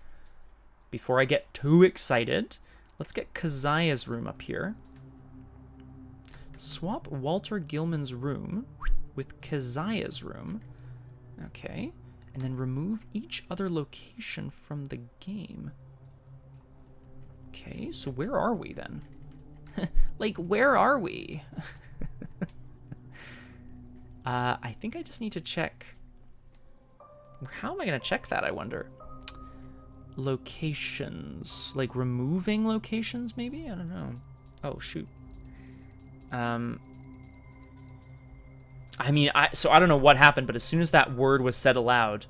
before I get too excited. Let's get Keziah's room up here. Swap Walter Gilman's room with Keziah's room. Okay. And then remove each other location from the game. Okay, so where are we then? Like, where are we? I think I just need to check. How am I going to check that, I wonder? Locations. Like, removing locations, maybe? I don't know. Oh, shoot. I mean, so I don't know what happened, but as soon as that word was said aloud,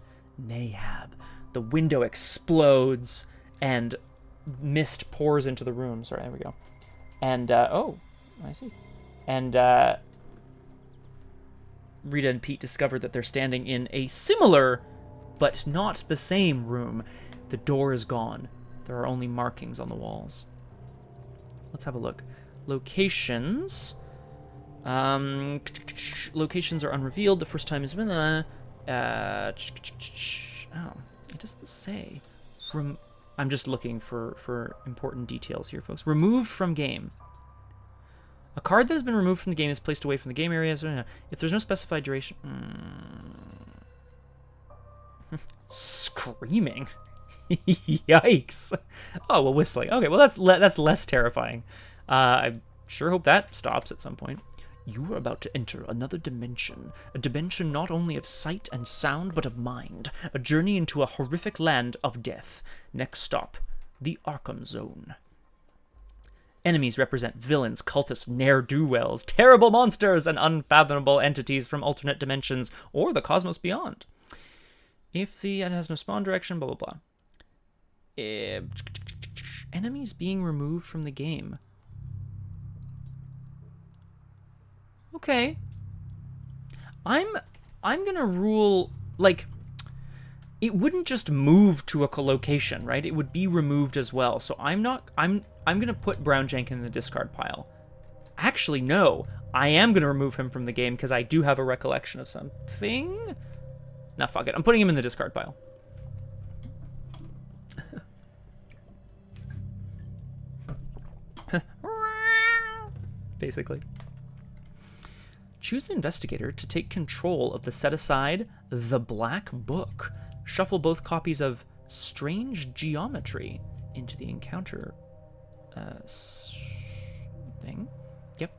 Nahab, the window explodes and mist pours into the room. Sorry, there we go. And, oh, I see. And, Rita and Pete discovered that they're standing in a similar, but not the same room. The door is gone. There are only markings on the walls. Let's have a look. Locations. Locations are unrevealed. The first time is when oh, it doesn't say. I'm just looking for important details here, folks. Removed from game. A card that has been removed from the game is placed away from the game area. If there's no specified duration. Screaming. Yikes. Oh, well, whistling. Okay, well, that's less terrifying. I sure hope that stops at some point. You are about to enter another dimension, a dimension not only of sight and sound, but of mind, a journey into a horrific land of death. Next stop, the Arkham Zone. Enemies represent villains, cultists, ne'er-do-wells, terrible monsters, and unfathomable entities from alternate dimensions or the cosmos beyond. If it has no spawn direction, blah, blah, blah. Enemies being removed from the game. Okay. I'm gonna rule, like, it wouldn't just move to a location, right? It would be removed as well. So I'm gonna put Brown Jenkin in the discard pile. Actually, no. I am gonna remove him from the game because I do have a recollection of something. Nah, fuck it. I'm putting him in the discard pile. Basically. Choose an investigator to take control of the set-aside The Black Book. Shuffle both copies of Strange Geometry into the encounter thing. Yep.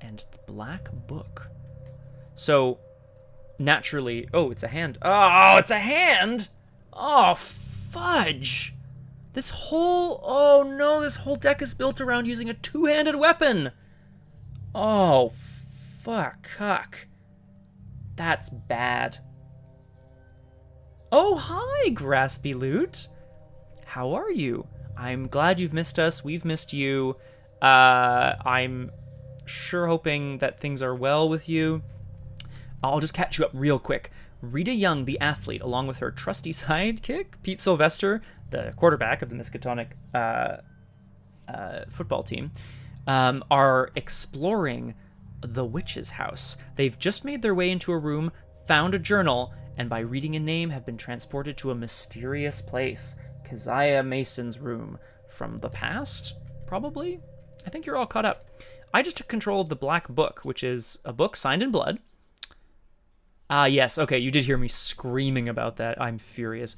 And The Black Book. So, naturally... Oh, it's a hand. Oh, it's a hand! Oh, fudge! This whole... Oh, no, this whole deck is built around using a two-handed weapon! Oh, fuck. That's bad. Oh, hi, Graspy Loot. How are you? I'm glad you've missed us. We've missed you. I'm sure hoping that things are well with you. I'll just catch you up real quick. Rita Young, the athlete, along with her trusty sidekick, Pete Sylvester, the quarterback of the Miskatonic football team, are exploring the witch's house. They've just made their way into a room, found a journal, and by reading a name have been transported to a mysterious place. Keziah Mason's room. From the past, probably? I think you're all caught up. I just took control of the Black Book, which is a book signed in blood. Yes, okay, you did hear me screaming about that. I'm furious.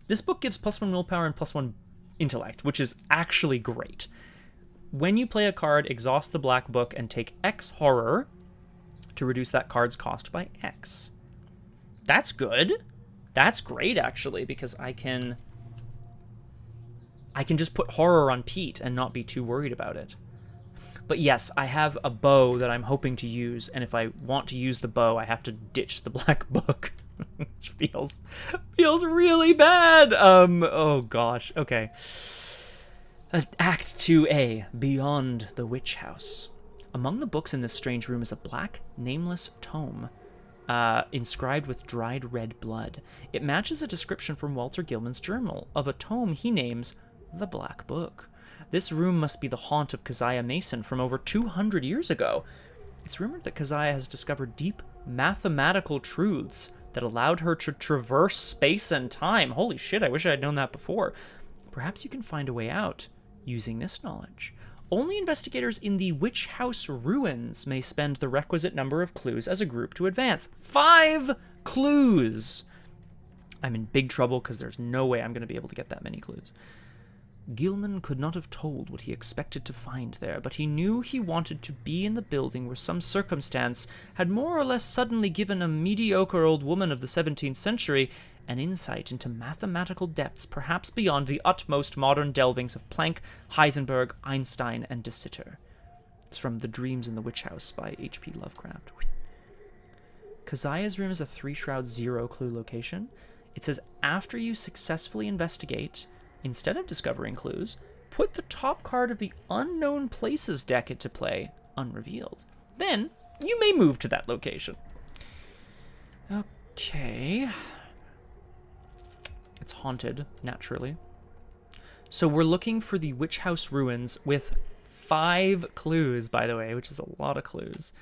This book gives +1 willpower and +1 intellect, which is actually great. When you play a card, exhaust the Black Book and take X horror to reduce that card's cost by X. That's good. That's great, actually, because I can just put horror on Pete and not be too worried about it. But yes, I have a bow that I'm hoping to use, and if I want to use the bow, I have to ditch the Black Book, which feels really bad. Oh gosh, okay. Act 2A, Beyond the Witch House. Among the books in this strange room is a black, nameless tome, inscribed with dried red blood. It matches a description from Walter Gilman's journal of a tome he names The Black Book. This room must be the haunt of Keziah Mason from over 200 years ago. It's rumored that Keziah has discovered deep mathematical truths that allowed her to traverse space and time. Holy shit, I wish I had known that before. Perhaps you can find a way out using this knowledge. Only investigators in the Witch House ruins may spend the requisite number of clues as a group to advance. 5 clues! I'm in big trouble because there's no way I'm going to be able to get that many clues. Gilman could not have told what he expected to find there, but he knew he wanted to be in the building where some circumstance had more or less suddenly given a mediocre old woman of the 17th century an insight into mathematical depths perhaps beyond the utmost modern delvings of Planck, Heisenberg, Einstein, and De Sitter. It's from The Dreams in the Witch House by H.P. Lovecraft. Keziah's room is a 3-shroud 0-clue location. It says after you successfully investigate, instead of discovering clues, put the top card of the Unknown Places deck into play, unrevealed. Then, you may move to that location. Okay. It's haunted, naturally. So we're looking for the Witch House ruins with 5 clues, by the way, which is a lot of clues.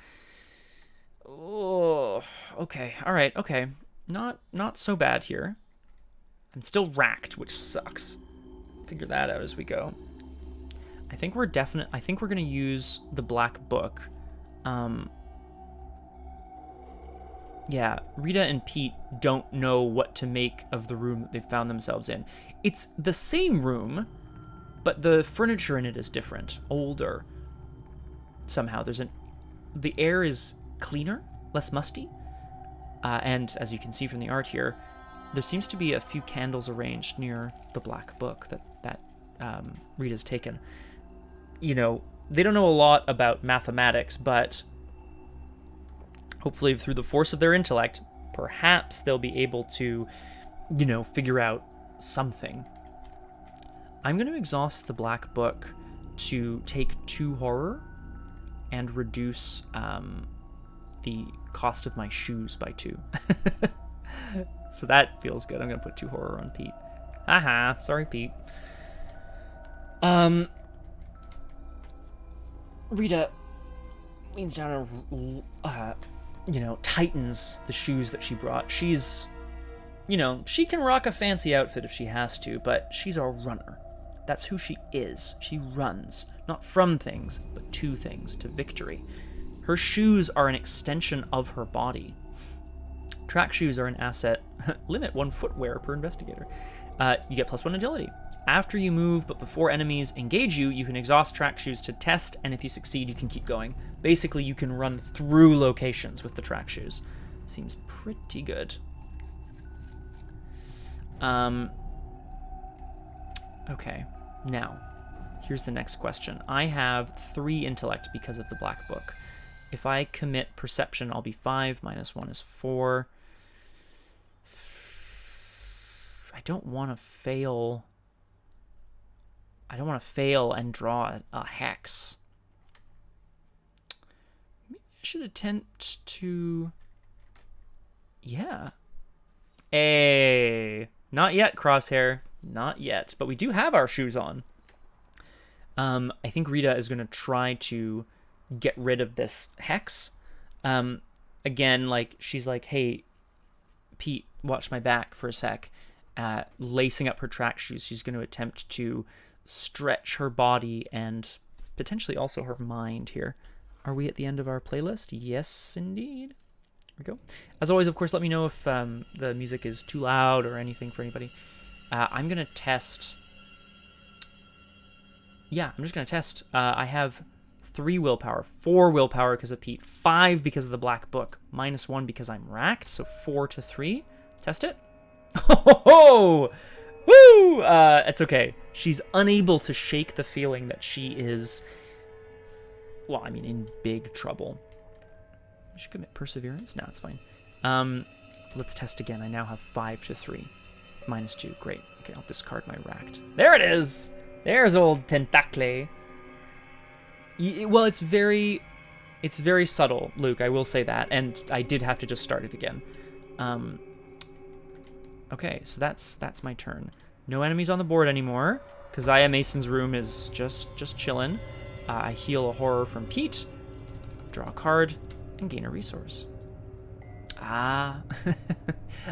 Oh, okay. All right, okay. Not so bad here. I'm still racked, which sucks. Figure that out as we go. I think we're gonna use the Black Book. Yeah, Rita and Pete don't know what to make of the room that they've found themselves in. It's the same room, but the furniture in it is different, older. Somehow there's the air is cleaner, less musty. And as you can see from the art here, there seems to be a few candles arranged near the black book that Rita's taken. You know, they don't know a lot about mathematics, but hopefully through the force of their intellect, perhaps they'll be able to, you know, figure out something. I'm going to exhaust the black book to take 2 horror and reduce the cost of my shoes by 2. So that feels good. I'm going to put 2 horror on Pete. Haha, sorry, Pete. Rita leans down and, you know, tightens the shoes that she brought. She's, you know, she can rock a fancy outfit if she has to, but she's a runner. That's who she is. She runs, not from things, but to things, to victory. Her shoes are an extension of her body. Track shoes are an asset. Limit 1 footwear per investigator. You get +1 agility. After you move, but before enemies engage you, you can exhaust track shoes to test, and if you succeed, you can keep going. Basically, you can run through locations with the track shoes. Seems pretty good. Okay, now, here's the next question. I have 3 intellect because of the black book. If I commit perception, I'll be 5, -1 is 4. I don't want to fail. I don't want to fail and draw a hex. Maybe I should attempt to... Yeah. Hey. Not yet, Crosshair. Not yet. But we do have our shoes on. I think Rita is going to try to get rid of this hex. Again, like, she's like, hey, Pete, watch my back for a sec. Lacing up her track shoes, she's going to attempt to stretch her body and potentially also her mind here. Are we at the end of our playlist? Yes, indeed. Here we go. As always, of course, let me know if the music is too loud or anything for anybody. I'm going to test... Yeah, I'm just going to test. I have 3 willpower, 4 willpower because of Pete, 5 because of the black book, -1 because I'm racked, so 4 to 3. Test it. Oh, woo! It's okay. She's unable to shake the feeling that she is, well, I mean, in big trouble. I should commit perseverance. No, it's fine. Let's test again. I now have 5 to 3, -2. Great. Okay, I'll discard my racked. There it is. There's old tentacle. Well, it's very subtle, Luke. I will say that, and I did have to just start it again. Okay, so that's my turn. No enemies on the board anymore. Keziah Mason's room is just chilling. I heal a horror from Pete, draw a card, and gain a resource. Ah,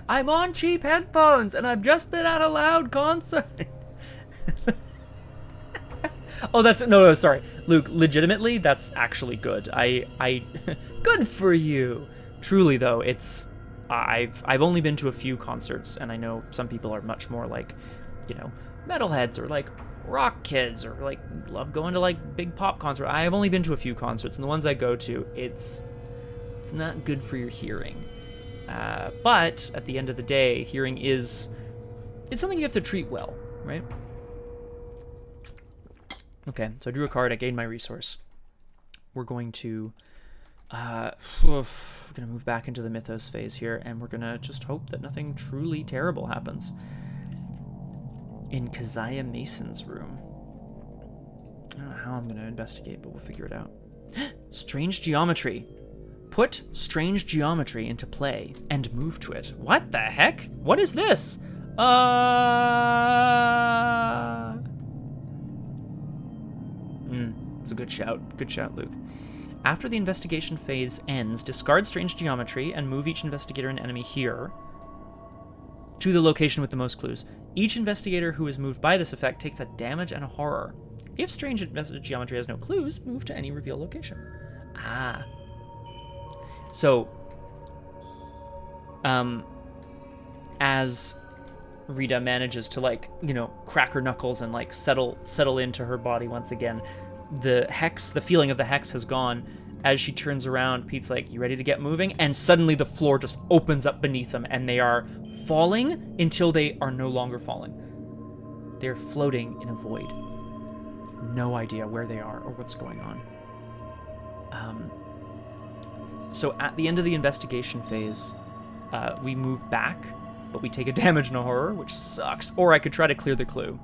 I'm on cheap headphones, and I've just been at a loud concert. Oh, no, sorry, Luke. Legitimately, that's actually good. I, good for you. Truly, though, it's. I've only been to a few concerts, and I know some people are much more like, you know, metalheads or like rock kids or like love going to like big pop concerts. I've only been to a few concerts, and the ones I go to, it's not good for your hearing. But at the end of the day, hearing it's something you have to treat well, right? Okay, so I drew a card. I gained my resource. We're going to. We're gonna move back into the mythos phase here, and we're gonna just hope that nothing truly terrible happens in Keziah Mason's room. I don't know how I'm gonna investigate, but we'll figure it out. Strange geometry. Put strange geometry into play and move to it. What the heck? What is this? It's a good shout. Good shout, Luke. After the investigation phase ends, discard strange geometry and move each investigator and enemy here to the location with the most clues. Each investigator who is moved by this effect takes a damage and a horror. If strange geometry has no clues, move to any reveal location. Ah. So, as Rita manages to, like, you know, crack her knuckles and like settle into her body once again, the feeling of the hex has gone, As she turns around, Pete's like, you ready to get moving? And suddenly the floor just opens up beneath them, and they are falling until they are no longer falling. They're floating in a void. No idea where they are or what's going on. So at the end of the investigation phase, we move back, but we take a damage and a horror, which sucks. Or I could try to clear the clue.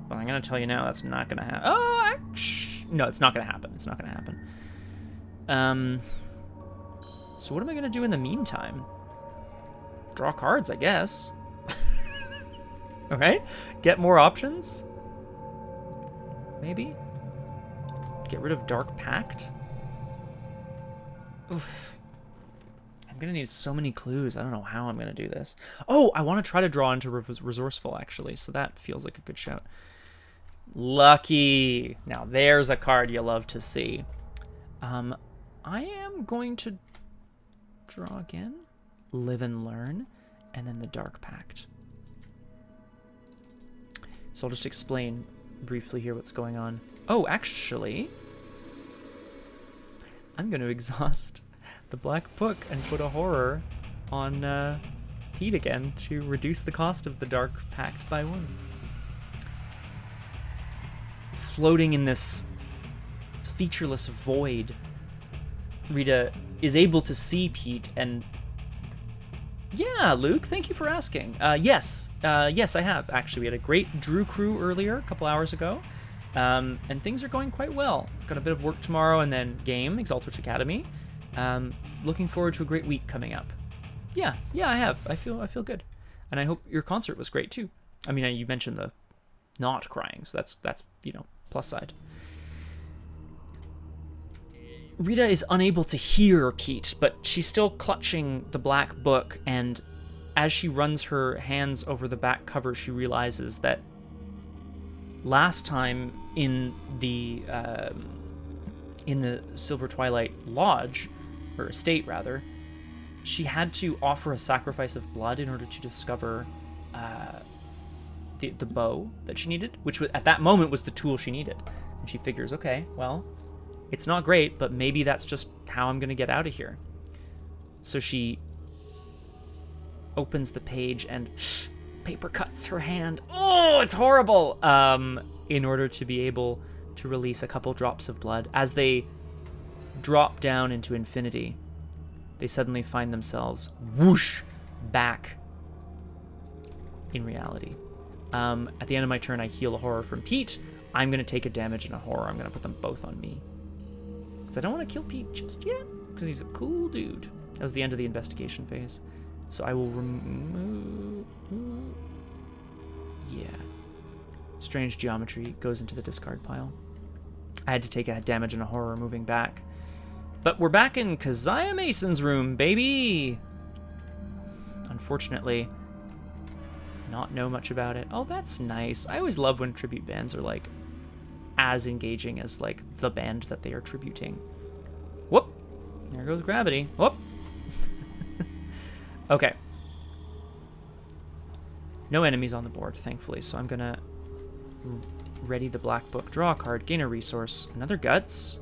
But I'm going to tell you now, that's not going to happen. Oh, no, it's not going to happen. It's not going to happen. So what am I going to do in the meantime? Draw cards, I guess. All right? Get more options? Maybe? Get rid of Dark Pact? Oof. I'm going to need so many clues. I don't know how I'm going to do this. Oh, I want to try to draw into Resourceful, actually, so that feels like a good shout. Lucky. Now, there's a card you love to see. I am going to draw again, Live and Learn, and then the Dark Pact. So I'll just explain briefly here what's going on. Oh, actually, I'm going to exhaust the Black Book and put a horror on Pete again to reduce the cost of the Dark Pact by 1. Floating in this featureless void, Rita is able to see Pete and... Yeah, Luke, thank you for asking. Yes, I have, actually. We had a great Drew crew earlier, a couple hours ago, and things are going quite well. Got a bit of work tomorrow and then game, Exaltwitch Academy. Looking forward to a great week coming up. Yeah, I have. I feel good. And I hope your concert was great, too. I mean, you mentioned the not crying, so that's plus side. Rita is unable to hear Pete, but she's still clutching the Black Book, and as she runs her hands over the back cover, she realizes that last time in the Silver Twilight Lodge, or estate rather, she had to offer a sacrifice of blood in order to discover the bow that she needed, which at that moment was the tool she needed. And she figures, okay, well, it's not great, but maybe that's just how I'm going to get out of here. So she opens the page and paper cuts her hand. Oh, it's horrible! In order to be able to release a couple drops of blood. As they drop down into infinity, they suddenly find themselves whoosh back in reality. At the end of my turn, I heal a horror from Pete. I'm going to take a damage and a horror. I'm going to put them both on me. Because I don't want to kill Pete just yet, because he's a cool dude. That was the end of the investigation phase. So I will remove... Yeah. Strange Geometry goes into the discard pile. I had to take a damage and a horror moving back. But we're back in Keziah Mason's room, baby! Unfortunately, not know much about it. Oh, that's nice. I always love when tribute bands are, like, as engaging as, like, the band that they are tributing. Whoop! There goes gravity. Whoop! Okay. No enemies on the board, thankfully, so I'm gonna ready the Black Book, draw a card, gain a resource, another Guts.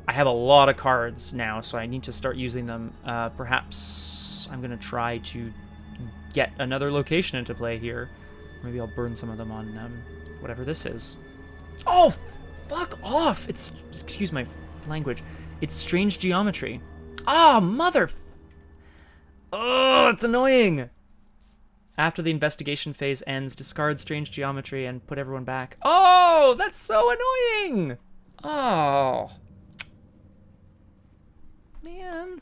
I have a lot of cards now, so I need to start using them. Perhaps I'm gonna try to get another location into play here. Maybe I'll burn some of them on whatever this is. Oh, fuck off! It's, excuse my language, it's Strange Geometry. Ah, mother... Oh, it's annoying! After the investigation phase ends, discard Strange Geometry and put everyone back. Oh, that's so annoying! Oh. Man.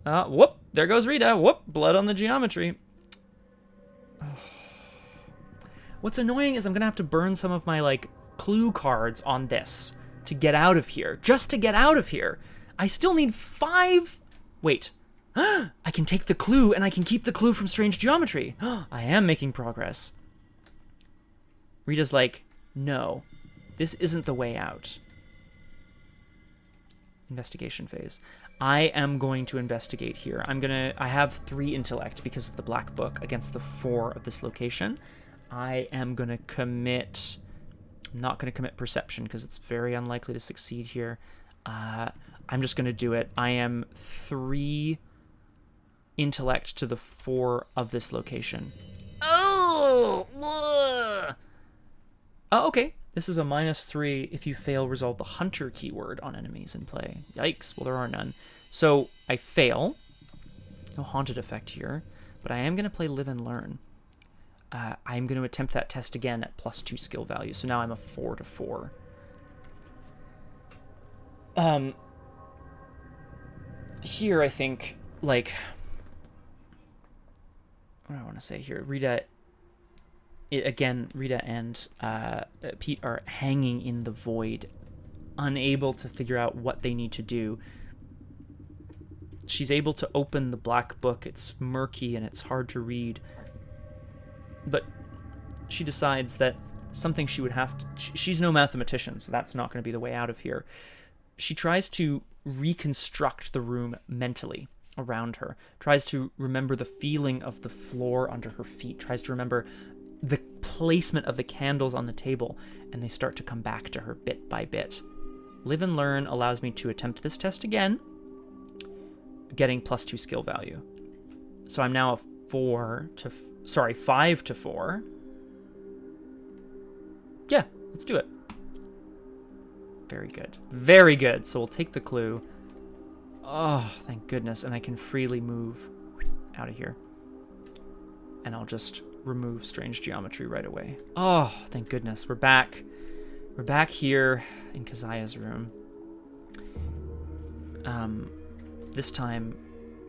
Whoop, there goes Rita. Whoop, blood on the geometry. What's annoying is I'm gonna have to burn some of my, like, clue cards on this to get out of here. Just to get out of here. I still need 5... Wait. I can take the clue, and I can keep the clue from Strange Geometry. I am making progress. Rita's like, no, this isn't the way out. Investigation phase. I am going to investigate here. I have 3 intellect because of the Black Book against the 4 of this location. I am gonna commit... I'm not going to commit perception because it's very unlikely to succeed here. I'm just going to do it. I am 3 intellect to the 4 of this location. Oh! Oh, okay. This is a -3 if you fail resolve the hunter keyword on enemies in play. Yikes. Well, there are none. So I fail. No haunted effect here. But I am going to play live and learn. I'm going to attempt that test again at +2 skill value. So now I'm a 4 to 4. Here, I think, like, what do I want to say here? Rita and Pete are hanging in the void, unable to figure out what they need to do. She's able to open the black book. It's murky and it's hard to read. But she decides that something she would have to... She's no mathematician, so that's not going to be the way out of here. She tries to reconstruct the room mentally around her, tries to remember the feeling of the floor under her feet, tries to remember the placement of the candles on the table, and they start to come back to her bit by bit. Live and learn allows me to attempt this test again, getting +2 skill value. So I'm now a 5 to 4. Yeah, let's do it. Very good. Very good. So we'll take the clue. Oh, thank goodness. And I can freely move out of here. And I'll just remove strange geometry right away. Oh, thank goodness. We're back. We're back here in Keziah's room. This time,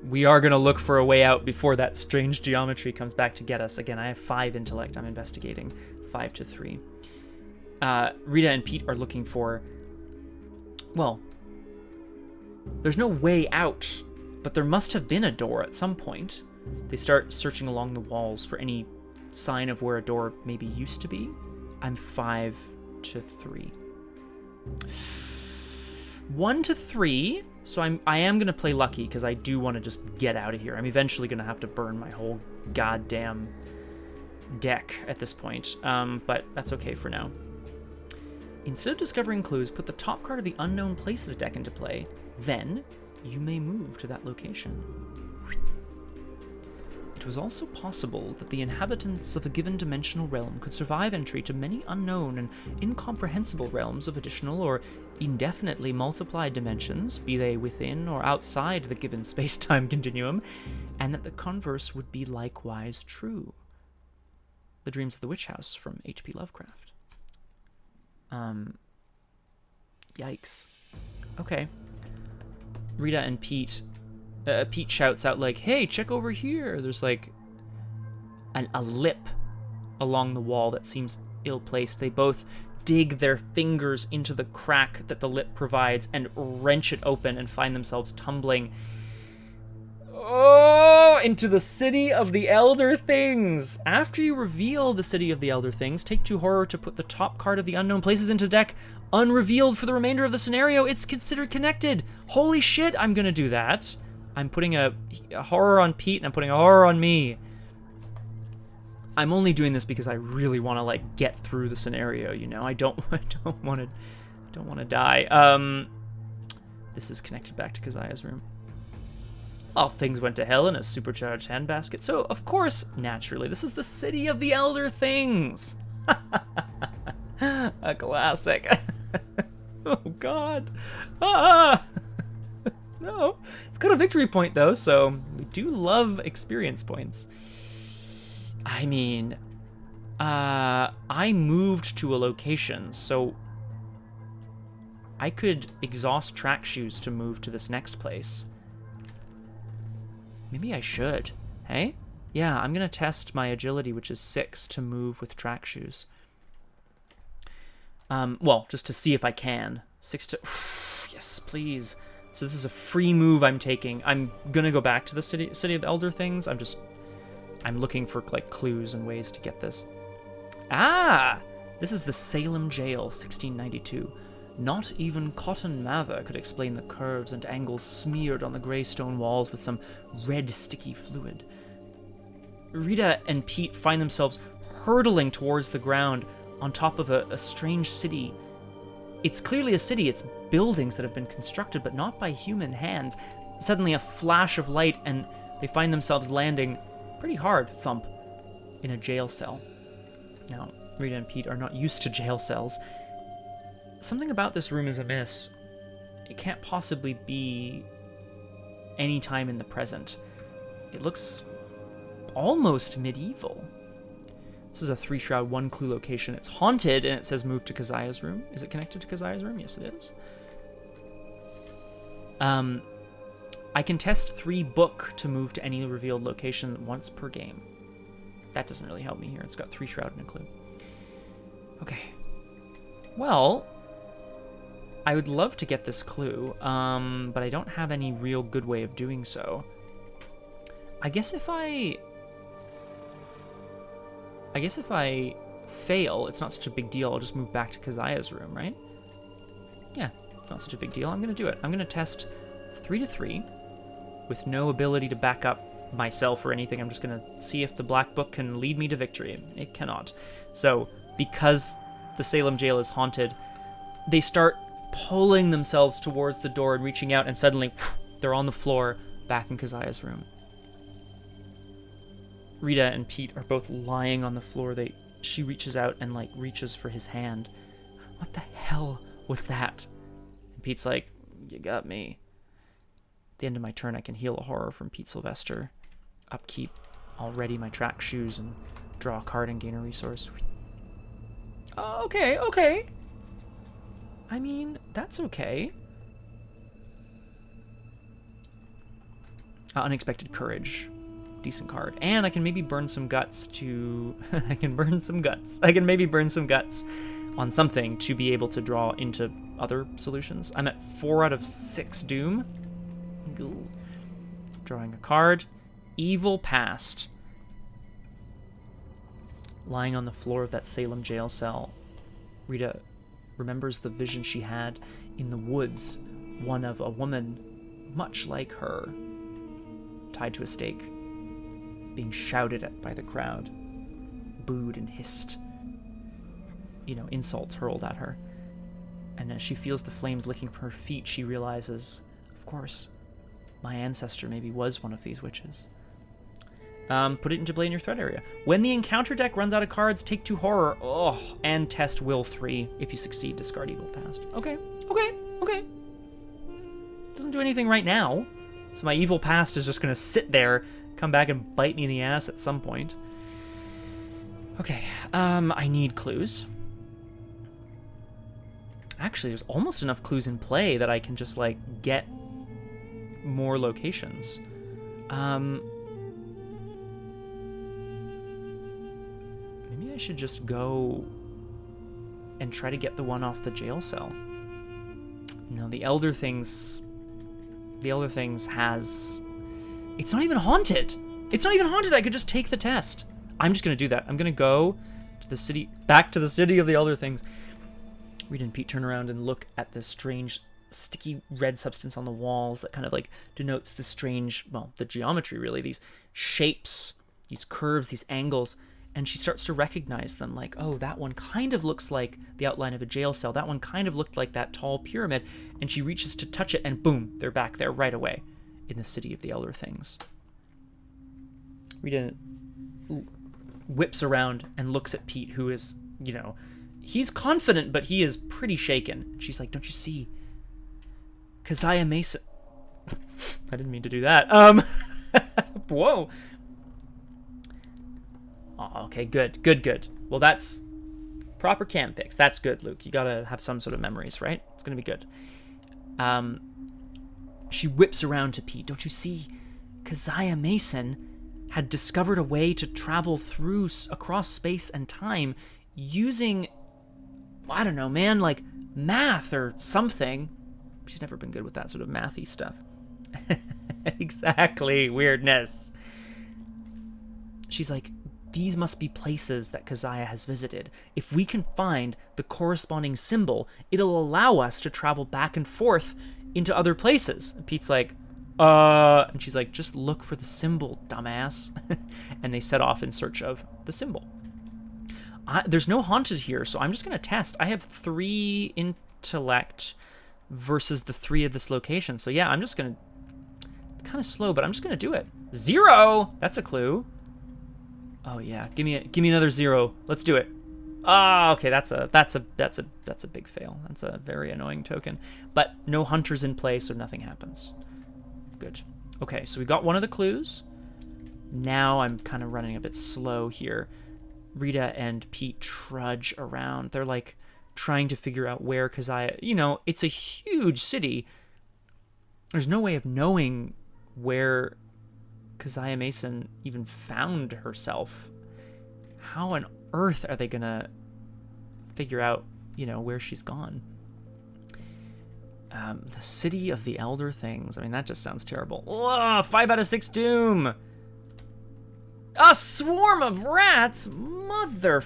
we are going to look for a way out before that strange geometry comes back to get us. Again, I have 5 intellect. I'm investigating. 5 to 3. Rita and Pete are looking for... Well, there's no way out, but there must have been a door at some point. They start searching along the walls for any sign of where a door maybe used to be. I'm 5 to 3. 1 to 3. So I am going to play lucky because I do want to just get out of here. I'm eventually going to have to burn my whole goddamn deck at this point, but that's okay for now. Instead of discovering clues, put the top card of the Unknown Places deck into play. Then, you may move to that location. It was also possible that the inhabitants of a given dimensional realm could survive entry to many unknown and incomprehensible realms of additional or indefinitely multiplied dimensions, be they within or outside the given space-time continuum, and that the converse would be likewise true. The Dreams of the Witch House from H.P. Lovecraft. Yikes. Okay. Rita and Pete shouts out like, hey, check over here. There's like a lip along the wall that seems ill-placed. They both dig their fingers into the crack that the lip provides and wrench it open and find themselves tumbling into the City of the Elder Things. After you reveal the City of the Elder Things, take 2 horror to put the top card of the Unknown Places into the deck unrevealed for the remainder of the scenario. It's considered connected. Holy shit, I'm gonna do that. I'm putting a horror on Pete and I'm putting a horror on me. I'm only doing this because I really want to like get through the scenario, you know. I don't want to die. This is connected back to Keziah's room. All things went to hell in a supercharged handbasket. So, of course, naturally, this is the City of the Elder Things. A classic. Oh, God. No. It's got a victory point, though, so we do love experience points. I mean, I moved to a location, so I could exhaust track shoes to move to this next place. Maybe I should, hey? Yeah, I'm gonna test my agility, which is 6, to move with track shoes. Well, just to see if I can. 6 to... Yes, please. So this is a free move I'm taking. I'm gonna go back to the City of Elder Things. I'm looking for, like, clues and ways to get this. Ah! This is the Salem Jail, 1692. Not even Cotton Mather could explain the curves and angles smeared on the grey stone walls with some red sticky fluid. Rita and Pete find themselves hurtling towards the ground, on top of a strange city. It's clearly a city. It's buildings that have been constructed, but not by human hands. Suddenly a flash of light, and they find themselves landing pretty hard, thump, in a jail cell. Now, Rita and Pete are not used to jail cells. Something about this room is amiss. It can't possibly be any time in the present. It looks almost medieval. This is a 3-shroud, 1-clue location. It's haunted, and it says move to Keziah's room. Is it connected to Keziah's room? Yes, it is. I can test 3 book to move to any revealed location once per game. That doesn't really help me here. It's got 3-shroud and a clue. Okay. Well, I would love to get this clue, but I don't have any real good way of doing so. I guess if I fail, it's not such a big deal. I'll just move back to Keziah's room, right? Yeah, it's not such a big deal. I'm going to do it. I'm going to test 3 to 3 with no ability to back up myself or anything. I'm just going to see if the black book can lead me to victory. It cannot. So, because the Salem jail is haunted, they start pulling themselves towards the door and reaching out, and suddenly they're on the floor back in Keziah's room. Rita and Pete are both lying on the floor. She reaches out and reaches for his hand. What the hell was that? And Pete's like, you got me. At the end of my turn, I can heal a horror from Pete Sylvester. Upkeep. I'll ready my track shoes and draw a card and gain a resource. Okay. I mean, that's okay. Unexpected courage. Decent card. And I can maybe burn some guts to... I can maybe burn some guts on something to be able to draw into other solutions. I'm at 4 out of 6 doom. Ooh. Drawing a card. Evil past. Lying on the floor of that Salem jail cell, Rita remembers the vision she had in the woods. One of a woman much like her, tied to a stake, being shouted at by the crowd, booed and hissed, insults hurled at her. And as she feels the flames licking from her feet, she realizes, of course, my ancestor maybe was one of these witches. Put it into play in your threat area. When the encounter deck runs out of cards, take 2 horror, and test will 3. If you succeed, discard evil past. Okay. Doesn't do anything right now, so my evil past is just gonna sit there, come back and bite me in the ass at some point. Okay, I need clues. Actually, there's almost enough clues in play that I can just, get more locations. Maybe I should just go and try to get the one off the jail cell. No, the Elder Things has... It's not even haunted! I could just take the test. I'm just gonna do that. I'm gonna go to the city, back to the city of the Elder Things. Rita and Pete turn around and look at this strange sticky red substance on the walls that kind of denotes the strange, the geometry really, these shapes, these curves, these angles, and she starts to recognize them, oh, that one kind of looks like the outline of a jail cell, that one kind of looked like that tall pyramid, and she reaches to touch it, and boom, they're back there right away in the city of the Elder Things. Rita whips around and looks at Pete, who is, he's confident, but he is pretty shaken. She's like, don't you see? Keziah Mason. I didn't mean to do that. Whoa. Oh, okay, good. Well, that's proper cam picks. That's good, Luke. You gotta have some sort of memories, right? It's gonna be good. She whips around to Pete. Don't you see? Keziah Mason had discovered a way to travel across space and time using, I don't know, man, math or something. She's never been good with that sort of mathy stuff. Exactly, weirdness. She's like, these must be places that Keziah has visited. If we can find the corresponding symbol, it'll allow us to travel back and forth into other places. And Pete's like, and she's like, just look for the symbol, dumbass. And they set off in search of the symbol. There's no haunted here, so I'm just going to test. I have 3 intellect versus the 3 of this location. So yeah, I'm just going to... Kind of slow, but I'm just going to do it. 0! That's a clue. Oh yeah, give me another 0. Let's do it. Ah, okay, that's a big fail. That's a very annoying token. But no hunters in play, so nothing happens. Good. Okay, so we got one of the clues. Now I'm kind of running a bit slow here. Rita and Pete trudge around. They're like trying to figure out where Keziah, you know, it's a huge city. There's no way of knowing where Keziah Mason even found herself. How on earth are they gonna figure out, you know, where she's gone? The city of the elder things. I mean, that just sounds terrible. Ugh, 5 out of 6 doom. A swarm of rats? Mother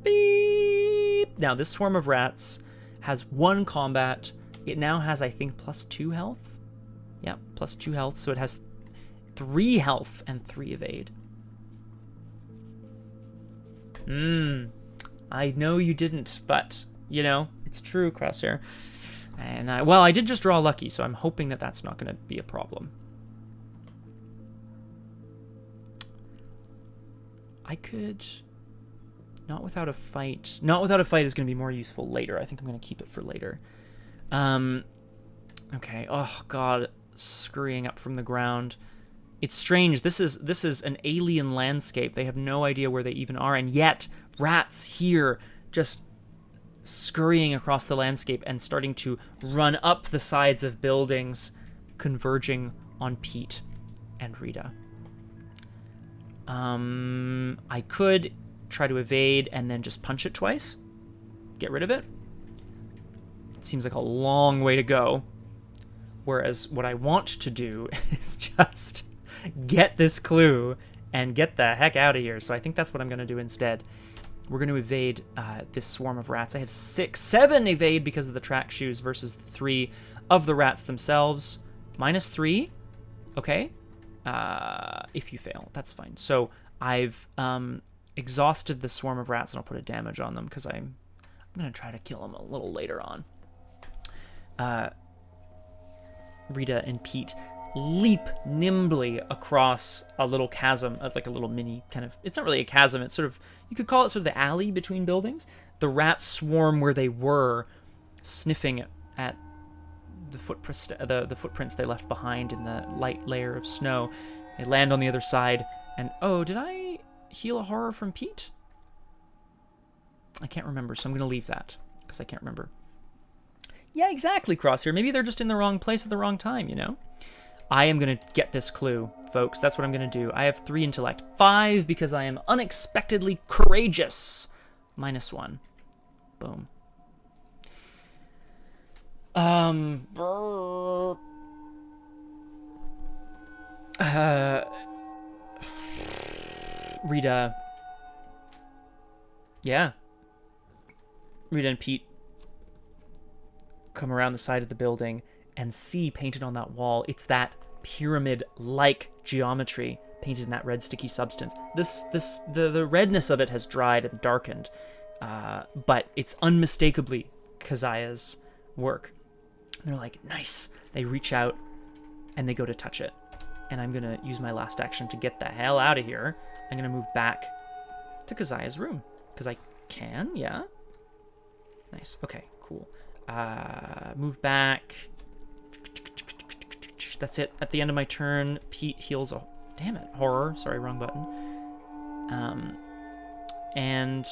beep. Now, this swarm of rats has 1 combat. It now has, I think, +2 health. Yeah, +2 health. So it has 3 health and 3 evade. I know you didn't, but, you know, it's true, Crosshair. And, well, I did just draw lucky, so I'm hoping that that's not going to be a problem. I could... Not without a fight. Not without a fight is going to be more useful later. I think I'm going to keep it for later. Okay. Oh, God. Scurrying up from the ground. It's strange. This is an alien landscape. They have no idea where they even are, and yet rats here just scurrying across the landscape and starting to run up the sides of buildings, converging on Pete and Rita. I could try to evade and then just punch it twice. Get rid of it. It seems like a long way to go. Whereas what I want to do is just get this clue and get the heck out of here. So I think that's what I'm going to do instead. We're going to evade this swarm of rats. I have 7 evade because of the track shoes versus 3 of the rats themselves. -3. Okay. If you fail, that's fine. So I've exhausted the swarm of rats, and I'll put a damage on them because I'm going to try to kill them a little later on. Rita and Pete leap nimbly across a little chasm, like a little mini kind of, it's not really a chasm, it's sort of, you could call it sort of the alley between buildings. The rats swarm where they were, sniffing at the footprints they left behind in the light layer of snow. They land on the other side, and oh, did I heal a horror from Pete? I can't remember, so I'm going to leave that, because I can't remember. Yeah, exactly, Crosshair. Maybe they're just in the wrong place at the wrong time, you know? I am going to get this clue, folks. That's what I'm going to do. I have 3 intellect. 5 because I am unexpectedly courageous. -1. Boom. Rita. Yeah. Rita and Pete come around the side of the building and see painted on that wall, it's that pyramid-like geometry painted in that red sticky substance. The redness of it has dried and darkened, but it's unmistakably Keziah's work. And they're like, nice. They reach out and they go to touch it. And I'm gonna use my last action to get the hell out of here. I'm gonna move back to Keziah's room because I can, yeah. Nice. Okay, cool. Move back. That's it. At the end of my turn, Pete heals a... Damn it. Horror. Sorry, wrong button. And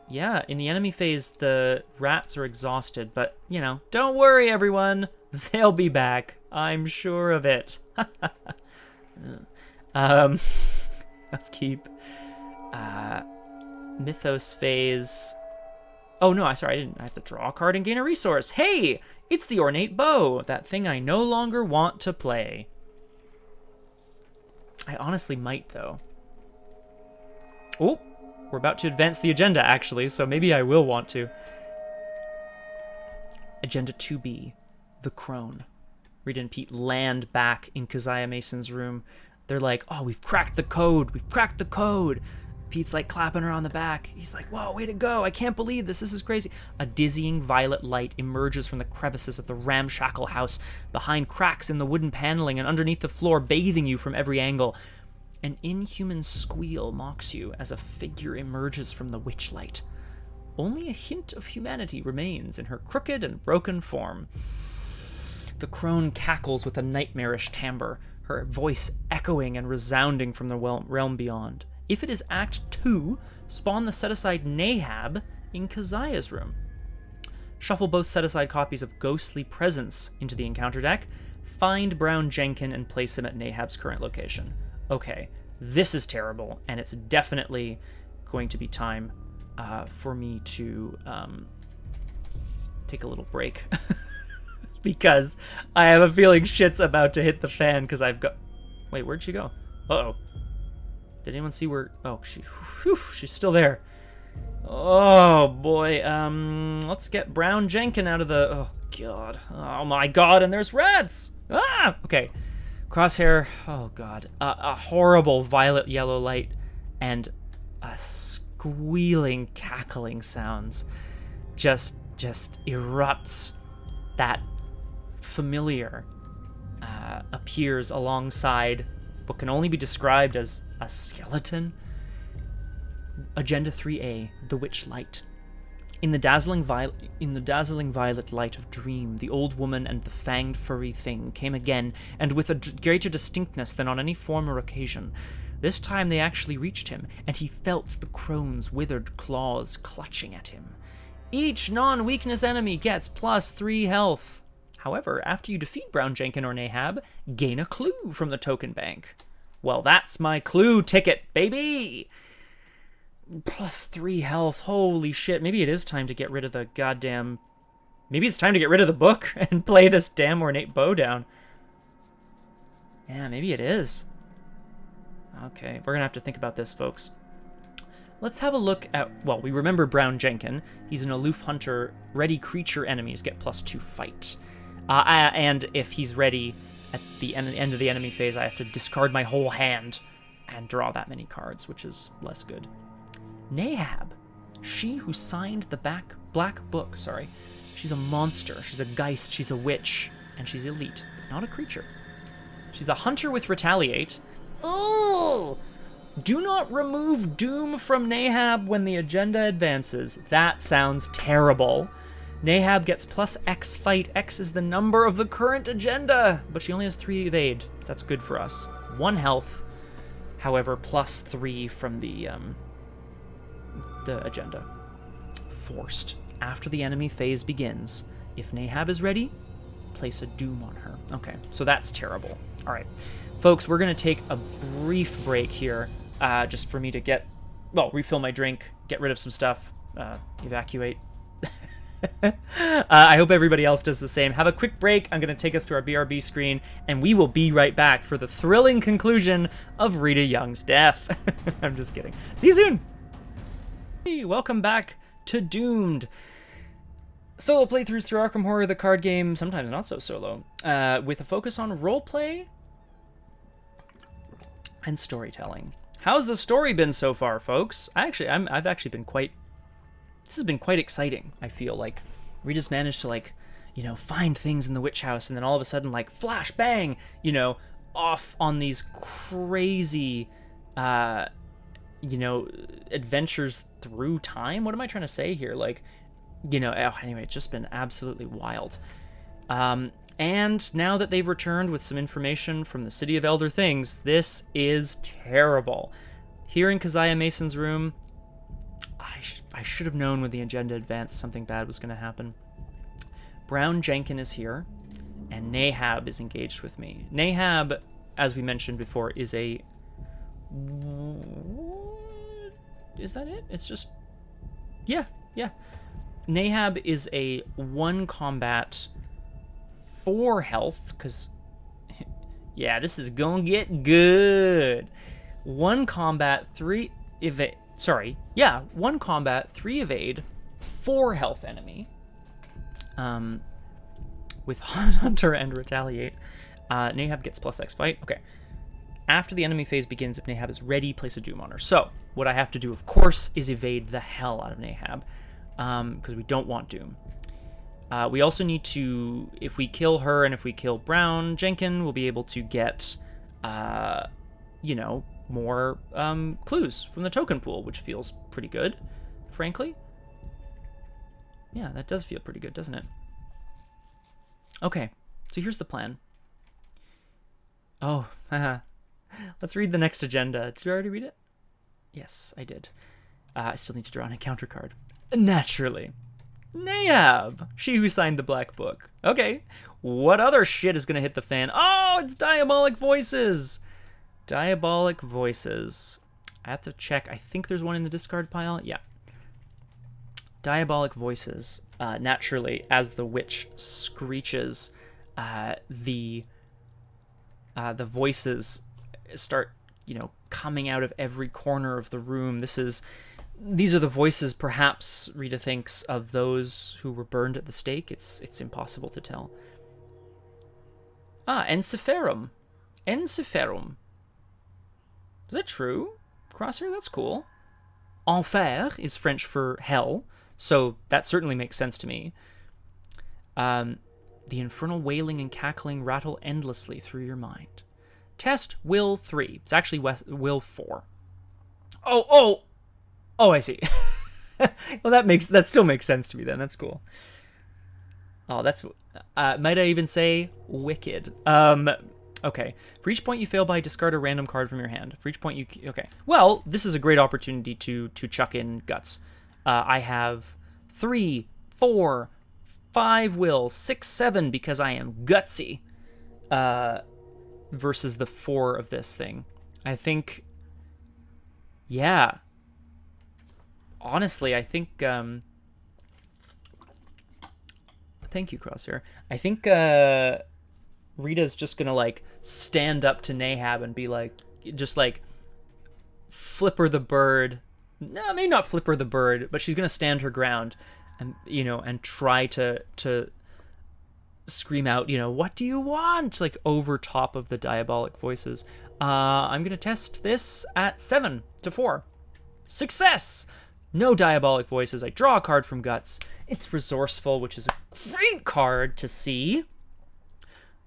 yeah, in the enemy phase, the rats are exhausted, but, you know, don't worry, everyone. They'll be back. I'm sure of it. Upkeep. Mythos phase... Oh, no, sorry, I didn't. I have to draw a card and gain a resource. Hey, it's the Ornate Bow, that thing I no longer want to play. I honestly might, though. Oh, we're about to advance the agenda, actually, so maybe I will want to. Agenda 2B, the Crone. Rita and Pete land back in Keziah Mason's room. They're like, oh, we've cracked the code. We've cracked the code. Pete's like clapping her on the back. He's like, whoa, way to go. I can't believe this. This is crazy. A dizzying violet light emerges from the crevices of the ramshackle house, behind cracks in the wooden paneling and underneath the floor, bathing you from every angle. An inhuman squeal mocks you as a figure emerges from the witch light. Only a hint of humanity remains in her crooked and broken form. The crone cackles with a nightmarish timbre, her voice echoing and resounding from the realm beyond. If it is Act 2, spawn the set-aside Nahab in Keziah's room. Shuffle both set-aside copies of Ghostly Presence into the encounter deck, find Brown Jenkin and place him at Nahab's current location. Okay, this is terrible, and it's definitely going to be time for me to take a little break. Because I have a feeling shit's about to hit the fan, because I've got... Wait, where'd she go? Uh-oh. Did anyone see where... Oh, she's still there. Oh, boy. Let's get Brown Jenkin out of the... Oh, God. Oh, my God, and there's rats! Ah! Okay. Crosshair. Oh, God. A horrible violet yellow light and a squealing, cackling sounds just erupts. That familiar appears alongside what can only be described as a skeleton. Agenda 3A, the Witch Light. In the dazzling violet light of dream, the old woman and the fanged furry thing came again, and with a greater distinctness than on any former occasion. This time they actually reached him, and he felt the crone's withered claws clutching at him. Each non-weakness enemy gets +3 health. However, after you defeat Brown Jenkin or Nahab, gain a clue from the token bank. Well, that's my clue ticket, baby! +3 health, holy shit. Maybe it is time to get rid of the goddamn... Maybe it's time to get rid of the book and play this damn ornate bow down. Yeah, maybe it is. Okay, we're gonna have to think about this, folks. Let's have a look at, well, we remember Brown Jenkin. He's an aloof hunter. Ready creature enemies get +2 fight. And if he's ready at the end of the enemy phase, I have to discard my whole hand and draw that many cards, which is less good. Nahab, she who signed the black book, sorry. She's a monster, she's a geist, she's a witch, and she's elite, but not a creature. She's a hunter with retaliate. Oh! Do not remove Doom from Nahab when the agenda advances. That sounds terrible. Nahab gets +X fight. X is the number of the current agenda, but she only has 3 evade. So that's good for us. 1 health, however, +3 from the agenda. Forced. After the enemy phase begins, if Nahab is ready, place a Doom on her. Okay, so that's terrible. All right, folks, we're gonna take a brief break here, just for me to refill my drink, get rid of some stuff, evacuate. I hope everybody else does the same. Have a quick break. I'm going to take us to our BRB screen, and we will be right back for the thrilling conclusion of Rita Young's death. I'm just kidding. See you soon. Hey, welcome back to Doomed. Solo playthroughs through Arkham Horror, the card game, sometimes not so solo, with a focus on roleplay and storytelling. How's the story been so far, folks? I've actually been quite... This has been quite exciting, I feel like. We just managed to, like, find things in the witch house, and then all of a sudden, like, flash, bang, off on these crazy, adventures through time? What am I trying to say here? Like, anyway, it's just been absolutely wild. And now that they've returned with some information from the City of Elder Things, this is terrible. Here in Keziah Mason's room, I should have known when the agenda advanced something bad was going to happen. Brown Jenkin is here, and Nahab is engaged with me. Nahab, as we mentioned before, is a... Is that it? It's just... Yeah. Nahab is a 1 combat, 4 health, because... Yeah, this is gonna get good. 1 combat, 3 evade... Sorry, yeah, 1 combat, 3 evade, 4 health enemy. With Hunter and Retaliate. Nahab gets +X fight. Okay. After the enemy phase begins, if Nahab is ready, place a doom on her. So, what I have to do, of course, is evade the hell out of Nahab, because we don't want doom. We also need to, if we kill her and if we kill Brown Jenkin, we'll be able to get, you know, more clues from the token pool, which feels pretty good, frankly. Yeah, that does feel pretty good, doesn't it? Okay, so here's the plan. Oh, haha. Let's read the next agenda. Did you already read it? Yes, I did. I still need to draw an encounter card. Naturally. Nahab, she who signed the black book. Okay, what other shit is gonna hit the fan? Oh, it's Diabolic Voices! Diabolic Voices. I have to check. I think there's one in the discard pile. Yeah. Diabolic Voices. Naturally, as the witch screeches, the voices start, you know, coming out of every corner of the room. These are the voices, perhaps, Rita thinks, of those who were burned at the stake. It's impossible to tell. Ensiferum. Ensiferum. Is that true? Crosshair? That's cool. Enfer is French for hell, so that certainly makes sense to me. The infernal wailing and cackling rattle endlessly through your mind. Test will 3. It's actually will 4. Oh, I see. Well, that still makes sense to me then. That's cool. Oh, that's might I even say wicked. Okay. For each point you fail by, discard a random card from your hand. For each point you okay. Well, this is a great opportunity to chuck in guts. I have 3, 4, 5 will, 6, 7 because I am gutsy. Versus the 4 of this thing. I think, yeah. Honestly, I think, thank you, Crosshair. I think, Rita's just gonna, like, stand up to Nahab and be like, just like, flipper the bird. No, maybe not flipper the bird, but she's gonna stand her ground and, you know, and try to scream out, you know, what do you want? Like over top of the Diabolic Voices. I'm going to test this at 7 to 4. Success! No Diabolic Voices. I draw a card from Guts. It's Resourceful, which is a great card to see.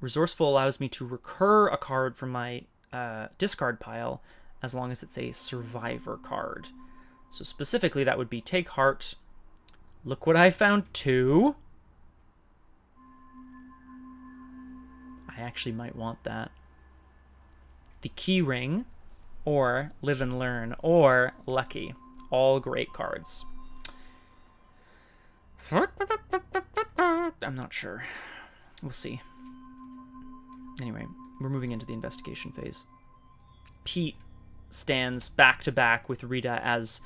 Resourceful allows me to recur a card from my discard pile as long as it's a survivor card. So specifically, that would be Take Heart. Look what I found, 2. I actually might want that. The Key Ring, or Live and Learn, or Lucky. All great cards. I'm not sure. We'll see. Anyway, we're moving into the investigation phase. Pete stands back to back with Rita as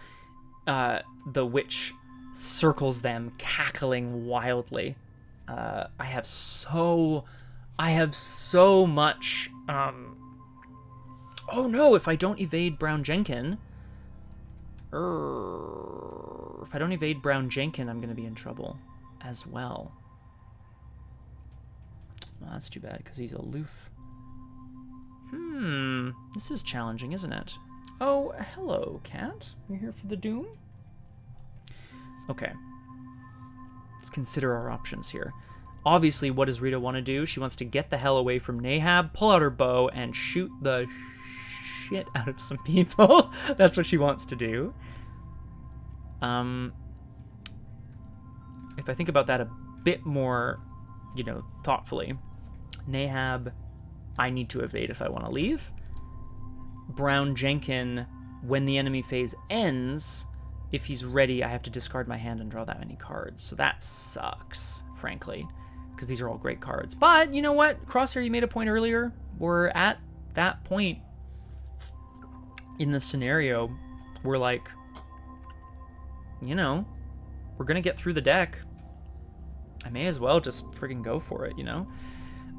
the witch circles them, cackling wildly. I have so much, oh no, if I don't evade Brown Jenkin, I'm gonna be in trouble as well. Well, that's too bad, because he's aloof. This is challenging, isn't it? Oh, hello, cat. You're here for the doom? Okay. Let's consider our options here. Obviously, what does Rita want to do? She wants to get the hell away from Nahab, pull out her bow, and shoot the shit out of some people. That's what she wants to do. If I think about that a bit more, you know, thoughtfully, Nahab, I need to evade if I want to leave. Brown Jenkin, when the enemy phase ends, if he's ready, I have to discard my hand and draw that many cards. So that sucks, frankly, because these are all great cards. But you know what? Crosshair, you made a point earlier. We're at that point in the scenario where, like, you know, we're going to get through the deck. I may as well just friggin' go for it, you know?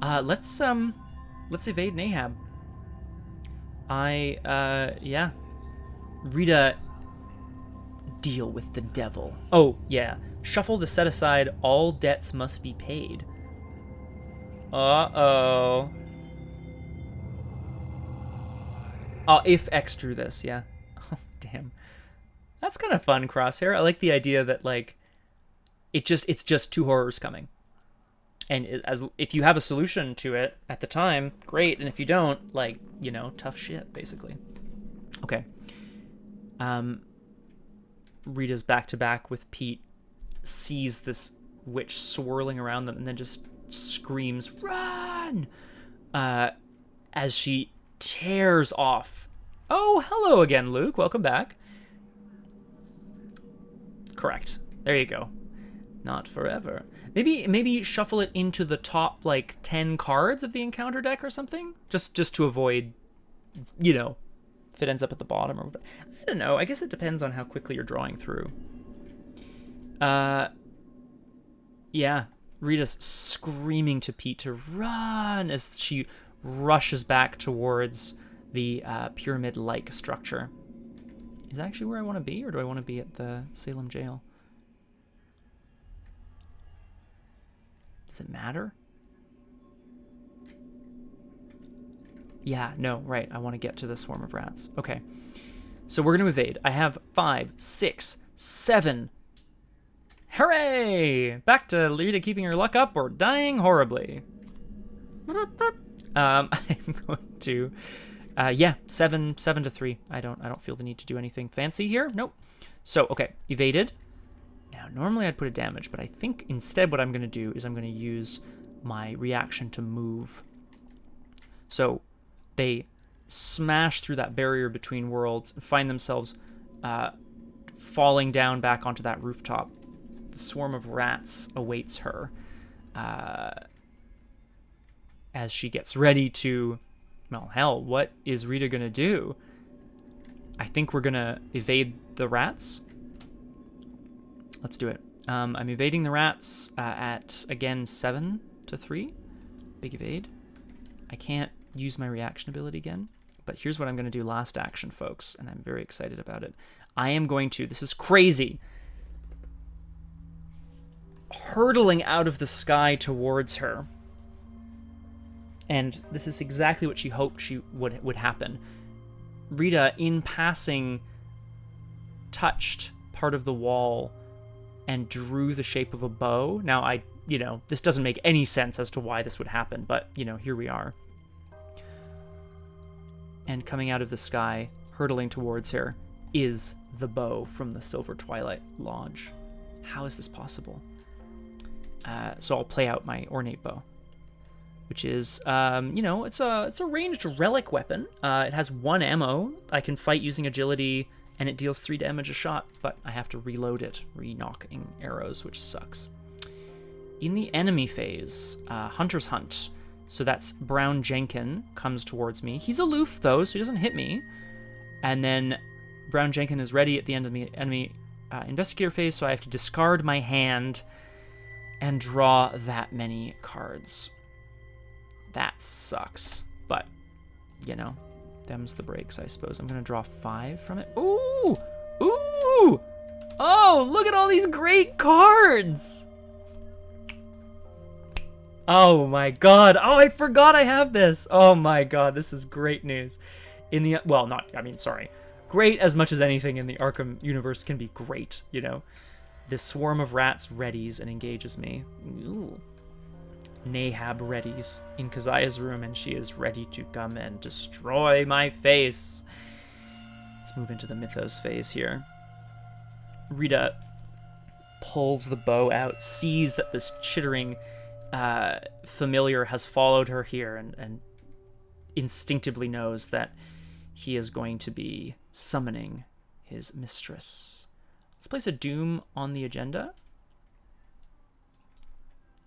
Let's evade Nahab. Yeah. Rita, deal with the devil. Oh, yeah. Shuffle the set aside. All debts must be paid. Uh-oh. If X drew this, yeah. Oh, damn. That's kind of fun, Crosshair. I like the idea that, like, it's just two horrors coming. And if you have a solution to it at the time, great. And if you don't, like, you know, tough shit, basically. Okay. Rita's back to back with Pete, sees this witch swirling around them, and then just screams, "Run!" As she tears off. Oh, hello again, Luke. Welcome back. Correct. There you go. Not forever. Maybe shuffle it into the top, like, 10 cards of the encounter deck or something? Just to avoid, you know, if it ends up at the bottom or whatever. I don't know. I guess it depends on how quickly you're drawing through. Yeah. Rita's screaming to Pete to run as she rushes back towards the pyramid-like structure. Is that actually where I want to be, or do I want to be at the Salem jail? Does it matter? Yeah, no, right. I want to get to the swarm of rats. Okay. So we're going to evade. I have 5, 6, 7. Hooray! Back to Rita keeping her luck up or dying horribly. I'm going to... yeah, 7 to 3. I don't feel the need to do anything fancy here. Nope. So, okay, evaded. Now, normally I'd put a damage, but I think instead what I'm going to do is I'm going to use my reaction to move. So they smash through that barrier between worlds and find themselves falling down back onto that rooftop. The swarm of rats awaits her as she gets ready to... Well, hell, what is Rita going to do? I think we're going to evade the rats. Let's do it. I'm evading the rats at, again, 7 to 3. Big evade. I can't use my reaction ability again, but here's what I'm going to do last action, folks, and I'm very excited about it. I am going to, this is crazy, hurtling out of the sky towards her. And this is exactly what she hoped would happen. Rita, in passing, touched part of the wall and drew the shape of a bow. Now, this doesn't make any sense as to why this would happen, but, here we are. And coming out of the sky, hurtling towards her, is the bow from the Silver Twilight Lodge. How is this possible? So I'll play out my ornate bow, which is, it's a ranged relic weapon. It has 1 ammo. I can fight using agility, and it deals 3 damage a shot, but I have to reload it, re-knocking arrows, which sucks. In the enemy phase, Hunter's Hunt. So that's Brown Jenkin comes towards me. He's aloof, though, so he doesn't hit me. And then Brown Jenkin is ready at the end of the enemy investigator phase, so I have to discard my hand and draw that many cards. That sucks, but, them's the breaks, I suppose. I'm going to draw 5 from it. Ooh! Ooh! Oh, look at all these great cards! Oh my god. Oh, I forgot I have this. Oh my god, this is great news. Great as much as anything in the Arkham universe can be great, This swarm of rats readies and engages me. Ooh. Nahab readies in Keziah's room, and she is ready to come and destroy my face. Let's move into the mythos phase here. Rita pulls the bow out, sees that this chittering familiar has followed her here, and instinctively knows that he is going to be summoning his mistress. Let's place a doom on the agenda.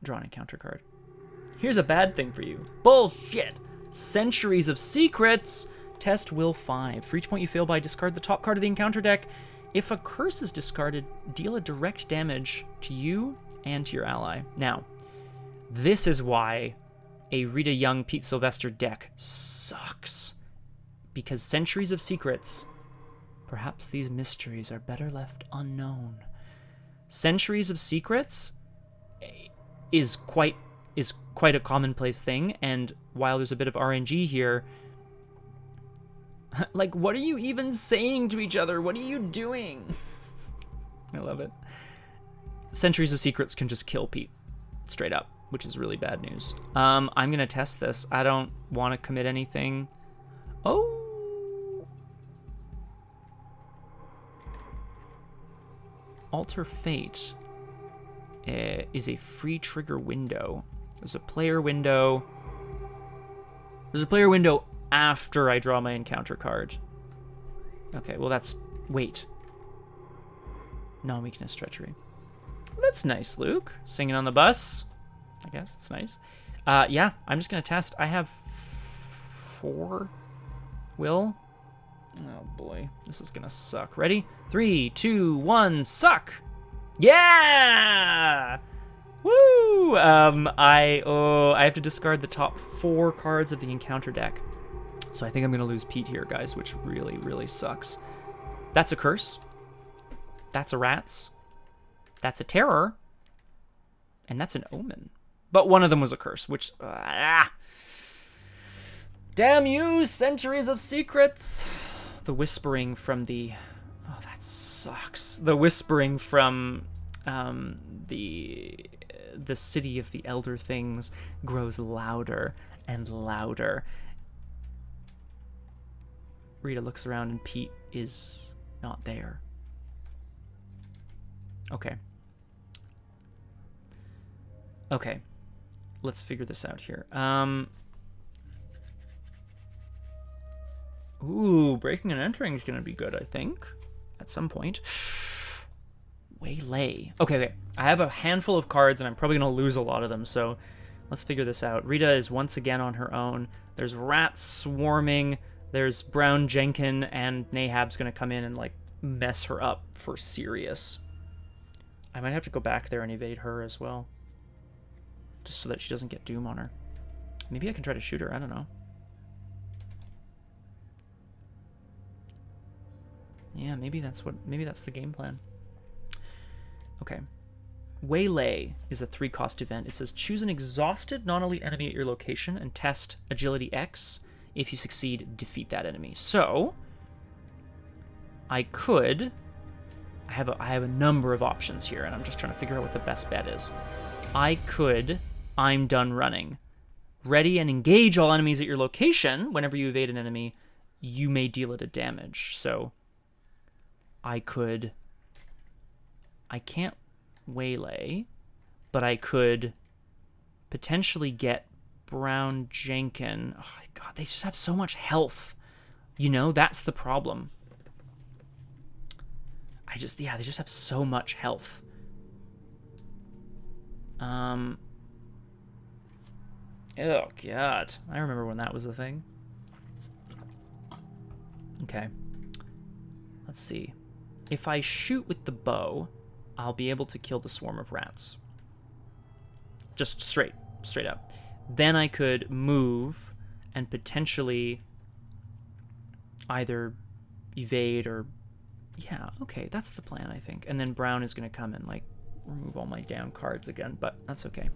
Draw an encounter card. Here's a bad thing for you. Bullshit! Centuries of Secrets! Test will 5. For each point you fail by, discard the top card of the encounter deck. If a curse is discarded, deal a direct damage to you and to your ally. Now, this is why a Rita Young Pete Sylvester deck sucks. Because Centuries of Secrets, perhaps these mysteries are better left unknown. Centuries of Secrets is quite a commonplace thing, and while there's a bit of RNG here, Like, what are you even saying to each other? What are you doing? I love it. Centuries of Secrets can just kill Pete. Straight up, which is really bad news. I'm going to test this. I don't want to commit anything. Oh. Alter Fate is a free trigger window. There's a player window. There's a player window after I draw my encounter card. Okay, well that's... Wait. Non-weakness treachery. That's nice, Luke. Singing on the bus. I guess it's nice. Yeah, I'm just going to test. I have 4 will. Oh, boy. This is going to suck. Ready? 3, 2, 1, suck! Yeah! Woo! I have to discard the top 4 cards of the encounter deck. So I think I'm going to lose Pete here, guys, which really, really sucks. That's a curse. That's a rats. That's a terror. And that's an omen. But one of them was a curse, which... Damn you, Centuries of Secrets! The whispering from the... Oh, that sucks. The whispering from the city of the elder things grows louder and louder. Rita looks around and Pete is not there. Okay. Okay. Let's figure this out here. Ooh, breaking and entering is going to be good, I think. At some point. Waylay. Okay. I have a handful of cards, and I'm probably going to lose a lot of them, so let's figure this out. Rita is once again on her own. There's rats swarming. There's Brown Jenkin, and Nahab's going to come in and, like, mess her up for serious. I might have to go back there and evade her as well. Just so that she doesn't get Doom on her. Maybe I can try to shoot her. I don't know. Yeah, maybe that's the game plan. Okay. Waylay is a 3-cost event. It says choose an exhausted non-elite enemy at your location and test agility X. If you succeed, defeat that enemy. So I could... I have a number of options here, and I'm just trying to figure out what the best bet is. I could... I'm done running. Ready and engage all enemies at your location. Whenever you evade an enemy, you may deal it a damage. So I could... I can't waylay, but I could potentially get Brown Jenkin. Oh, God, they just have so much health. You know, that's the problem. They just have so much health. Oh, God. I remember when that was a thing. Okay. Let's see. If I shoot with the bow, I'll be able to kill the swarm of rats. Just straight up. Then I could move and potentially either evade or... Yeah, okay, that's the plan, I think. And then Brown is going to come and, like, remove all my down cards again, but that's okay.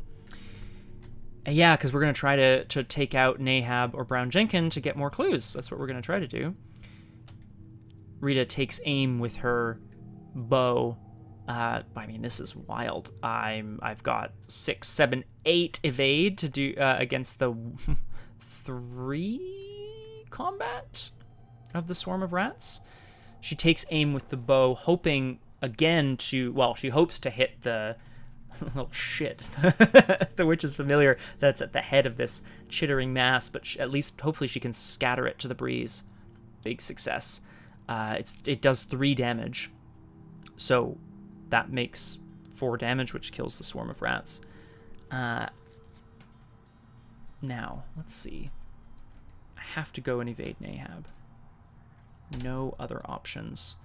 Yeah, because we're going to try to take out Nahab or Brown Jenkin to get more clues. That's what we're going to try to do. Rita takes aim with her bow. I mean, this is wild. I've got 6, 7, 8 evade to do against the 3 combat of the swarm of rats. She takes aim with the bow, hoping again to... Well, she hopes to hit the... Oh, shit. The witch's familiar that's at the head of this chittering mass, but at least hopefully she can scatter it to the breeze. Big success. It does 3 damage. So that makes 4 damage, which kills the swarm of rats. Now, let's see. I have to go and evade Nahab. No other options.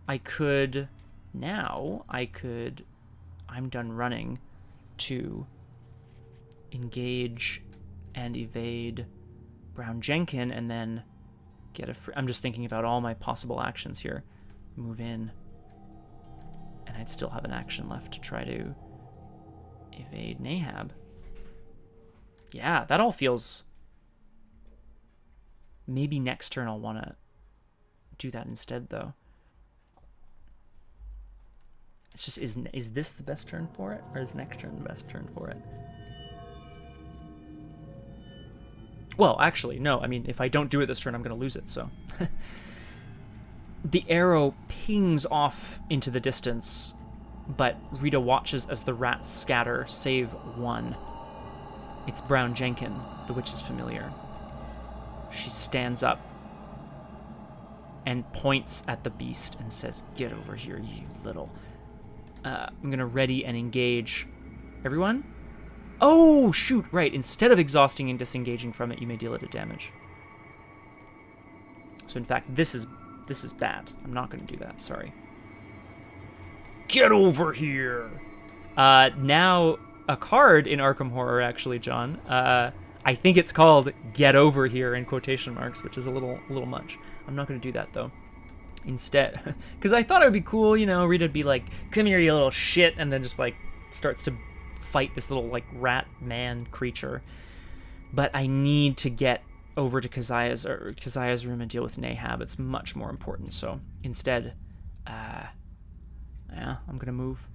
I'm done running to engage and evade Brown Jenkin and then get I'm just thinking about all my possible actions here. Move in. And I'd still have an action left to try to evade Nahab. Yeah, that all feels Maybe next turn I'll want to do that instead, though. It's just, is this the best turn for it, or is next turn the best turn for it? Well, actually, no. I mean, if I don't do it this turn, I'm going to lose it, so. The arrow pings off into the distance, but Rita watches as the rats scatter, save one. It's Brown Jenkin, the witch's familiar. She stands up and points at the beast and says, "Get over here, you little..." I'm going to ready and engage. Everyone? Oh, shoot, right. Instead of exhausting and disengaging from it, you may deal it a damage. So, in fact, this is bad. I'm not going to do that, sorry. Get over here! Now, a card in Arkham Horror, actually, John. I think it's called "Get Over Here" in quotation marks, which is a little much. I'm not going to do that, though. Instead, because I thought it would be cool, you know, Rita'd be like, "Come here, you little shit," and then just, like, starts to fight this little, like, rat man creature. But I need to get over to Keziah's room and deal with Nahab. It's much more important, so instead, yeah, I'm going to move.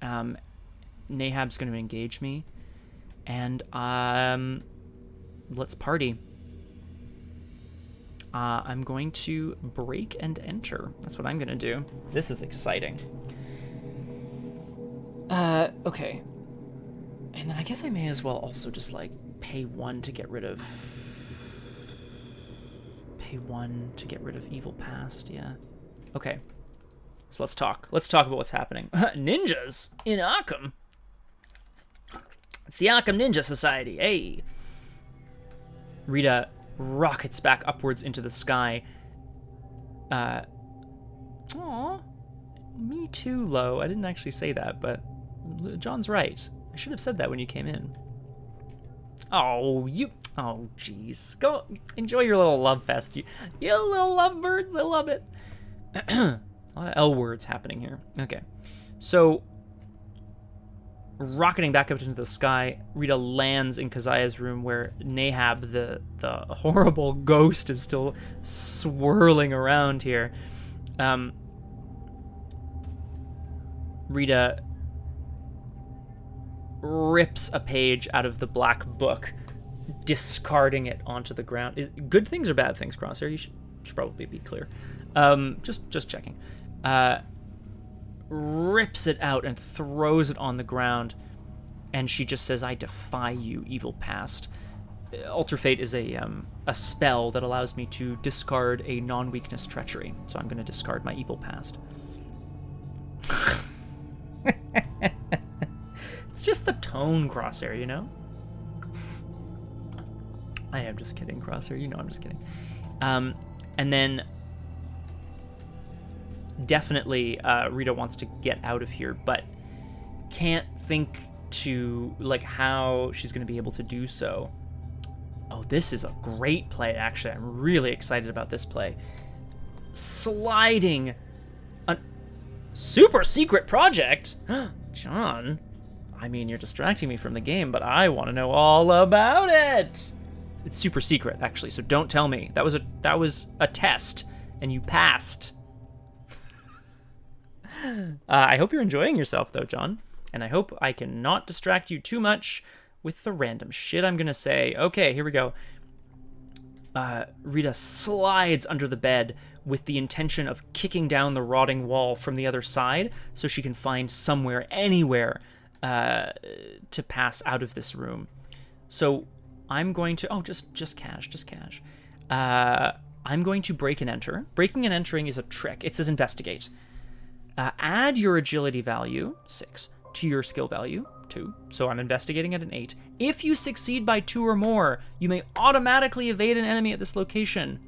Nahab's going to engage me, and let's party. I'm going to break and enter. That's what I'm going to do. This is exciting. Okay. And then I guess I may as well also just, like, pay one to get rid of Evil Past, yeah. Okay. So let's talk. Let's talk about what's happening. Ninjas in Arkham. It's the Arkham Ninja Society, hey. Rita rockets back upwards into the sky. Aw, me too, Lo. I didn't actually say that, but John's right. I should have said that when you came in. Oh, jeez. Go enjoy your little love fest. You little lovebirds. I love it. A lot of L words happening here. Okay. So, rocketing back up into the sky, Rita lands in Keziah's room where Nahab, the horrible ghost, is still swirling around here. Rita rips a page out of the black book, discarding it onto the ground. Good things or bad things, Crosshair? You should probably be clear. Just checking. Rips it out and throws it on the ground, and she just says, "I defy you, evil past." Alter Fate is a spell that allows me to discard a non-weakness treachery, so I'm going to discard my evil past. It's just the tone, Crosshair, you know? I am just kidding, Crosshair. You know I'm just kidding. And then definitely Rita wants to get out of here, but can't think to, like, how she's going to be able to do so. Oh, this is a great play, actually. I'm really excited about this play. Sliding a super secret project? John, I mean, you're distracting me from the game, but I want to know all about it. It's super secret, actually, so don't tell me. That was a test, and you passed. I hope you're enjoying yourself, though, John. And I hope I can not distract you too much with the random shit I'm going to say. Okay, here we go. Rita slides under the bed with the intention of kicking down the rotting wall from the other side so she can find somewhere, anywhere, to pass out of this room. So I'm going to... Oh, just cash. I'm going to break and enter. Breaking and entering is a trick. It says investigate. Add your agility value, 6, to your skill value, 2. So I'm investigating at an 8. If you succeed by 2 or more, you may automatically evade an enemy at this location.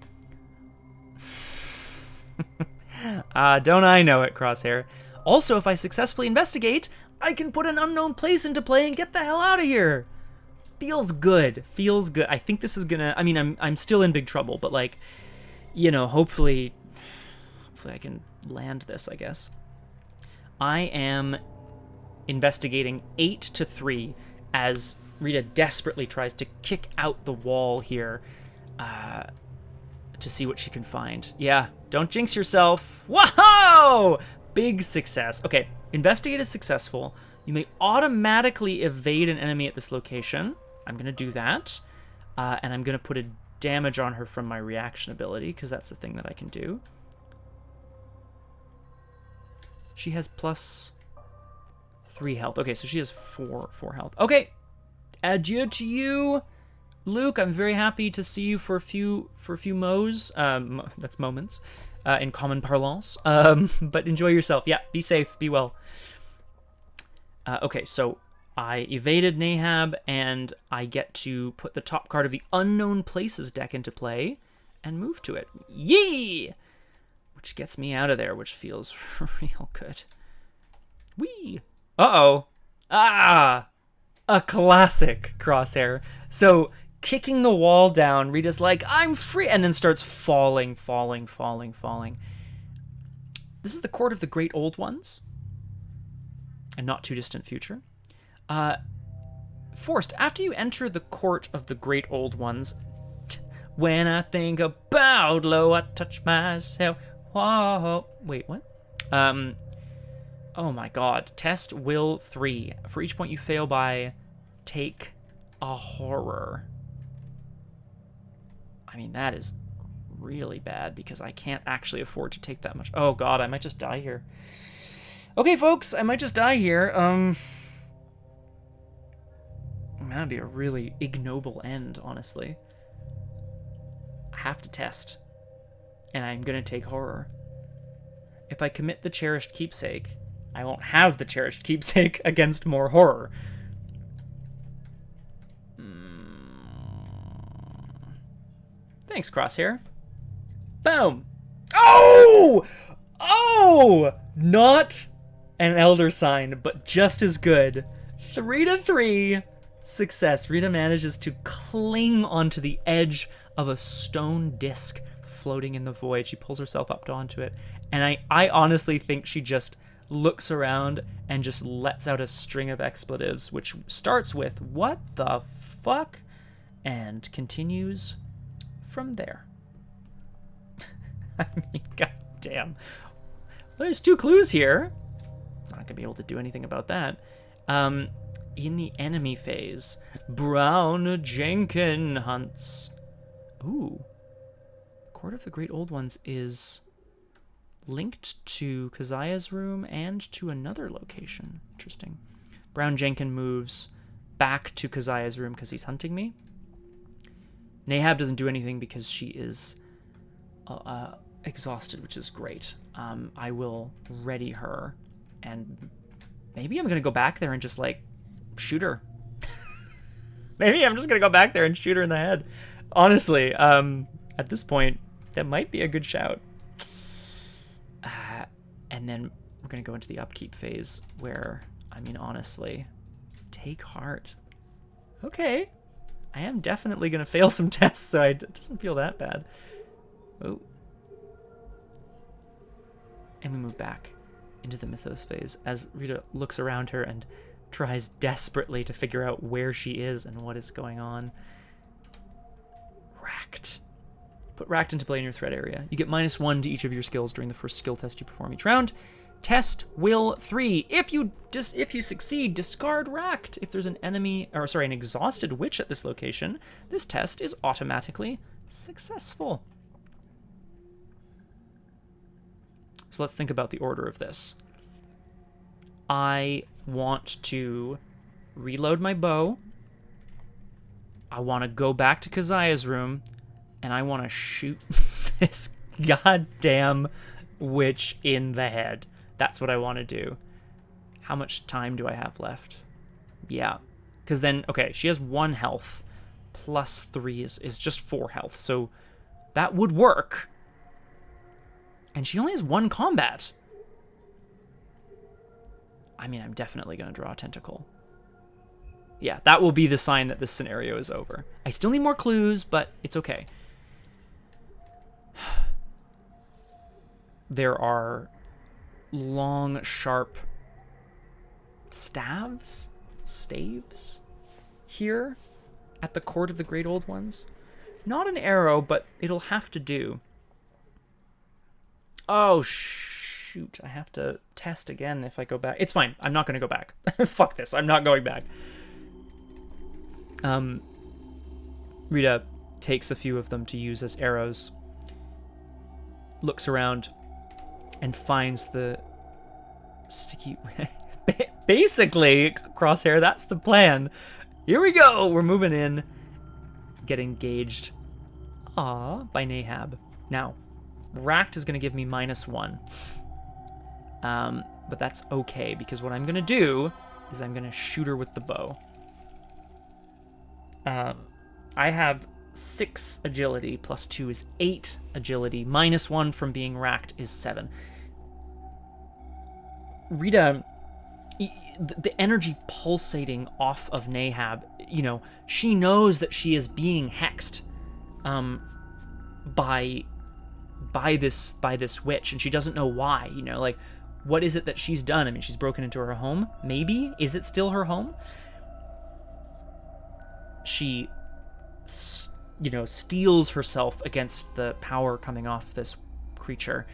Don't I know it, Crosshair. Also, if I successfully investigate, I can put an unknown place into play and get the hell out of here. Feels good. I think this is gonna... I mean, I'm still in big trouble, but, like, you know, hopefully I can land this, I guess. I am investigating 8 to 3 as Rita desperately tries to kick out the wall here to see what she can find. Yeah, don't jinx yourself. Whoa! Big success. Okay, investigate is successful. You may automatically evade an enemy at this location. I'm going to do that. And I'm going to put a damage on her from my reaction ability, because that's the thing that I can do. She has +3 health. Okay, so she has 4 health. Okay, adieu to you, Luke. I'm very happy to see you for a few mo's. That's moments in common parlance. But enjoy yourself. Yeah, be safe, be well. Okay, so I evaded Nahab, and I get to put the top card of the Unknown Places deck into play and move to it. Yee! Which gets me out of there, which feels real good. Whee! Uh-oh. Ah! A classic Crosshair. So, kicking the wall down, Rita's like, I'm free! And then starts falling. This is the Court of the Great Old Ones. And not too distant future. Forced, after you enter the Court of the Great Old Ones, when I think about low, I touch myself. Whoa. Wait, what? Oh my god. Test will 3. For each point you fail by, take a horror. I mean, that is really bad, because I can't actually afford to take that much. Oh god, I might just die here. Okay, folks, I might just die here. That'd be a really ignoble end, honestly. I have to test. And I'm gonna take horror. If I commit the Cherished Keepsake, I won't have the Cherished Keepsake against more horror. Thanks, Crosshair. Boom! Oh! Oh! Not an Elder Sign, but just as good. 3-3 success. Rita manages to cling onto the edge of a stone disc floating in the void. She pulls herself up onto it, and I honestly think she just looks around and just lets out a string of expletives, which starts with, what the fuck? And continues from there. I mean, goddamn. Well, there's 2 clues here. Not gonna be able to do anything about that. In the enemy phase, Brown Jenkin hunts. Ooh. Court of the Great Old Ones is linked to Keziah's room and to another location. Interesting. Brown Jenkin moves back to Keziah's room because he's hunting me. Nahab doesn't do anything because she is exhausted, which is great. I will ready her, and maybe I'm going to go back there and just, like, shoot her. Maybe I'm just going to go back there and shoot her in the head. Honestly, at this point, that might be a good shout. And then we're going to go into the upkeep phase where, I mean, honestly, take heart. Okay. I am definitely going to fail some tests, so it doesn't feel that bad. Oh. And we move back into the mythos phase as Rita looks around her and tries desperately to figure out where she is and what is going on. Racked. Put Racked into play in your threat area. You get -1 to each of your skills during the first skill test you perform each round. Test will 3. If you succeed, discard Racked. If there's an an exhausted witch at this location, this test is automatically successful. So let's think about the order of this. I want to reload my bow. I want to go back to Keziah's room, and I want to shoot this goddamn witch in the head. That's what I want to do. How much time do I have left? Yeah. Because then, okay, she has 1 health. +3 is just 4 health. So that would work. And she only has 1 combat. I mean, I'm definitely going to draw a tentacle. Yeah, that will be the sign that this scenario is over. I still need more clues, but it's okay. There are long, sharp staves here at the court of the Great Old Ones. Not an arrow, but it'll have to do. Oh, shoot. I have to test again if I go back. It's fine. I'm not going to go back. Fuck this. I'm not going back. Rita takes a few of them to use as arrows, looks around, and finds the sticky... Basically, Crosshair, that's the plan. Here we go. We're moving in. Get engaged. Aw, by Nahab. Now, Racked is going to give me -1. But that's okay, because what I'm going to do is I'm going to shoot her with the bow. I have 6 agility, plus 2 is 8 agility. -1 from being racked is 7. Rita, the energy pulsating off of Nahab, you know, she knows that she is being hexed by this witch, and she doesn't know why, you know, like, what is it that she's done? I mean, she's broken into her home, maybe? Is it still her home? She, you know, steels herself against the power coming off this creature,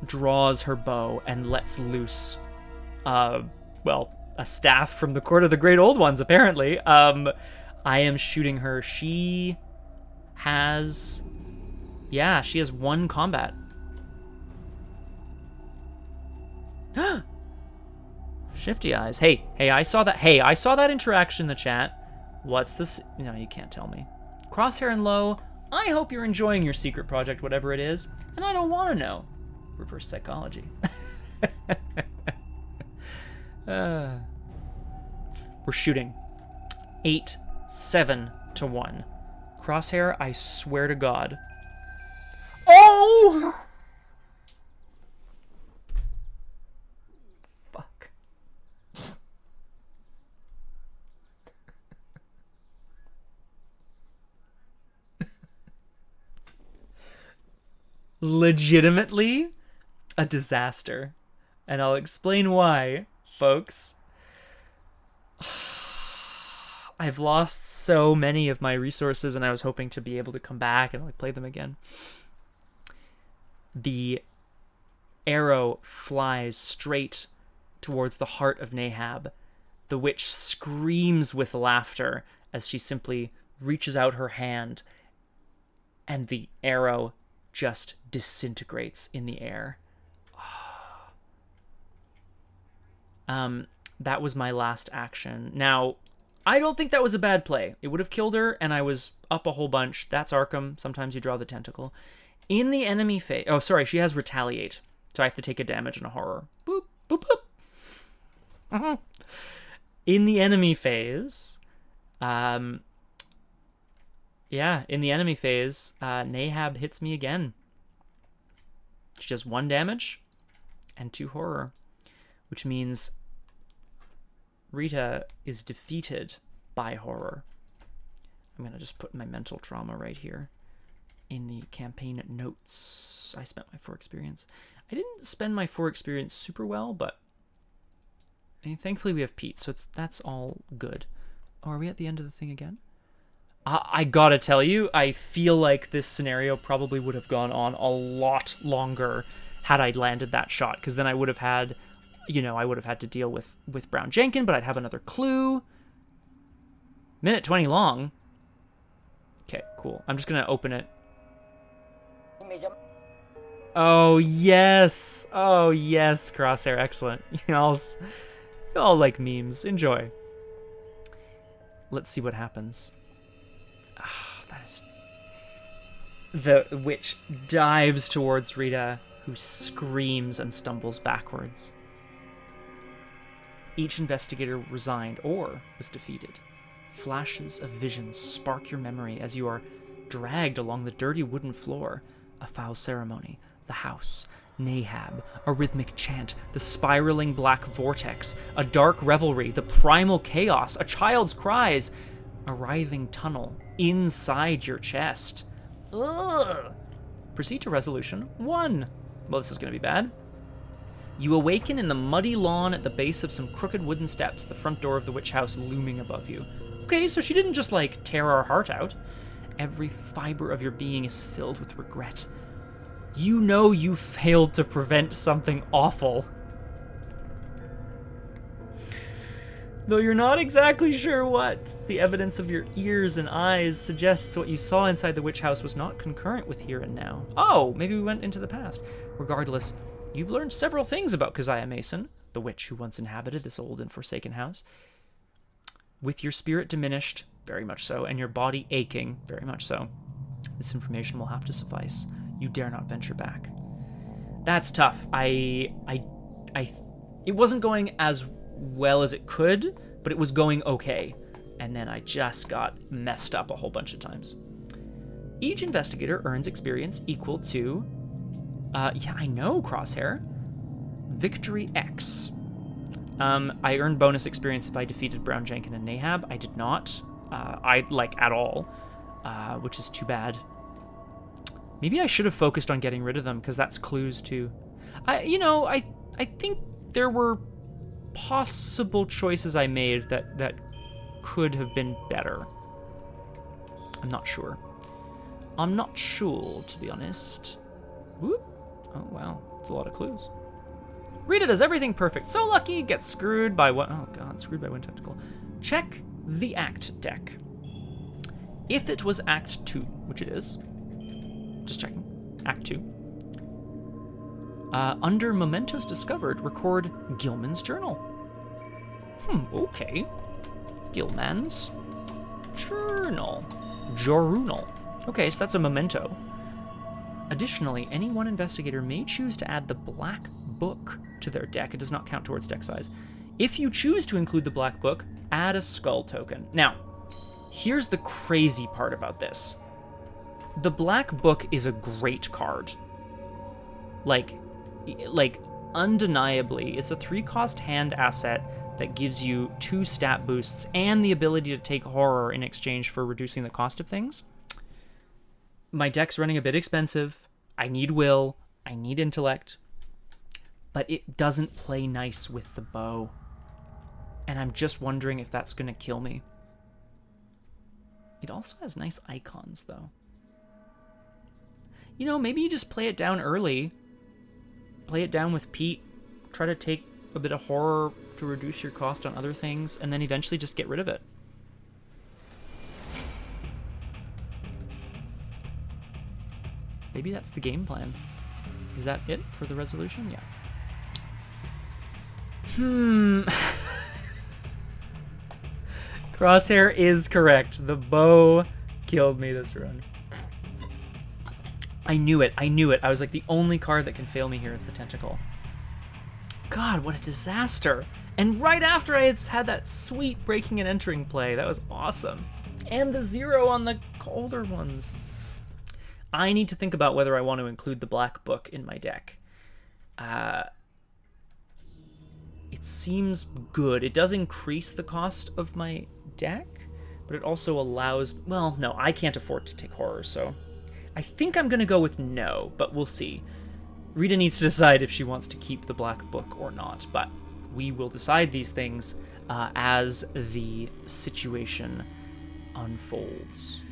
draws her bow, and lets loose, well, a staff from the Court of the Great Old Ones, apparently. I am shooting her. She has... Yeah, she has 1 combat. Shifty eyes. Hey, I saw that. Hey, I saw that interaction in the chat. What's this? No, you can't tell me. Crosshair and Low, I hope you're enjoying your secret project, whatever it is, and I don't want to know. Reverse psychology. We're shooting. 8-7-1. Crosshair, I swear to God. Oh! Fuck. Legitimately a disaster. And I'll explain why, folks. I've lost so many of my resources, and I was hoping to be able to come back and like play them again. The arrow flies straight towards the heart of Nahab. The witch screams with laughter as she simply reaches out her hand, and the arrow just disintegrates in the air. That was my last action. Now, I don't think that was a bad play. It would have killed her, and I was up a whole bunch. That's Arkham. Sometimes you draw the tentacle. In the enemy phase... Oh, sorry, she has Retaliate. So I have to take a damage and a horror. Boop, boop, boop. In the enemy phase... Yeah, in the enemy phase, Nahab hits me again. She does 1 damage and 2 horror. Which means Rita is defeated by horror. I'm going to just put my mental trauma right here in the campaign notes. I spent my 4 experience. I didn't spend my 4 experience super well, but I mean, thankfully we have Pete, so that's all good. Oh, are we at the end of the thing again? I gotta tell you, I feel like this scenario probably would have gone on a lot longer had I landed that shot, because then I would have had... You know, I would have had to deal with Brown Jenkin, but I'd have another clue. Minute 20 long. Okay, cool. I'm just going to open it. Oh, yes. Oh, yes, Crosshair. Excellent. You all like memes. Enjoy. Let's see what happens. Oh, that is... The witch dives towards Rita, who screams and stumbles backwards. Each investigator resigned or was defeated. Flashes of visions spark your memory as you are dragged along the dirty wooden floor. A foul ceremony, the house, Nahab, a rhythmic chant, the spiraling black vortex, a dark revelry, the primal chaos, a child's cries, a writhing tunnel inside your chest. Ugh. Proceed to resolution 1. Well, this is going to be bad. You awaken in the muddy lawn at the base of some crooked wooden steps, the front door of the witch house looming above you. Okay, so she didn't just, like, tear our heart out. Every fiber of your being is filled with regret. You know you failed to prevent something awful. Though you're not exactly sure what. The evidence of your ears and eyes suggests what you saw inside the witch house was not concurrent with here and now. Oh, maybe we went into the past. Regardless, you've learned several things about Keziah Mason, the witch who once inhabited this old and forsaken house. With your spirit diminished, very much so, and your body aching, very much so, this information will have to suffice. You dare not venture back. That's tough. It wasn't going as well as it could, but it was going okay. And then I just got messed up a whole bunch of times. Each investigator earns experience equal to, yeah, I know, Crosshair. Victory X. I earned bonus experience if I defeated Brown, Jenkin, and Nahab. I did not, at all, which is too bad. Maybe I should have focused on getting rid of them, because that's clues too. I think there were possible choices I made that could have been better. I'm not sure. To be honest. Whoop. Oh, wow. That's a lot of clues. Rita does everything perfect. So lucky, gets screwed by one. Oh, God, screwed by one tentacle. Check the act deck. If it was Act 2, which it is, just checking, Act 2. Under Mementos Discovered, record Gilman's Journal. Okay. Gilman's Journal. Journal. Okay, so that's a memento. Additionally, any one investigator may choose to add the Black Book to their deck. It does not count towards deck size. If you choose to include the Black Book, add a skull token. Now, here's the crazy part about this. The Black Book is a great card. Like undeniably, it's a 3-cost hand asset that gives you 2 stat boosts and the ability to take horror in exchange for reducing the cost of things. My deck's running a bit expensive. I need will, I need intellect, but it doesn't play nice with the bow. And I'm just wondering if that's gonna kill me. It also has nice icons though. You know, maybe you just play it down early. Play it down with Pete. Try to take a bit of horror to reduce your cost on other things, and then eventually just get rid of it. Maybe that's the game plan. Is that it for the resolution? Yeah. Crosshair is correct. The bow killed me this run. I knew it. I was like, the only card that can fail me here is the tentacle. God, what a disaster. And right after I had that sweet breaking and entering play. That was awesome. And the 0 on the older ones. I need to think about whether I want to include the Black Book in my deck. It seems good. It does increase the cost of my deck, but it also allows... Well, no, I can't afford to take horror, so... I think I'm going to go with no, but we'll see. Rita needs to decide if she wants to keep the Black Book or not, but we will decide these things as the situation unfolds.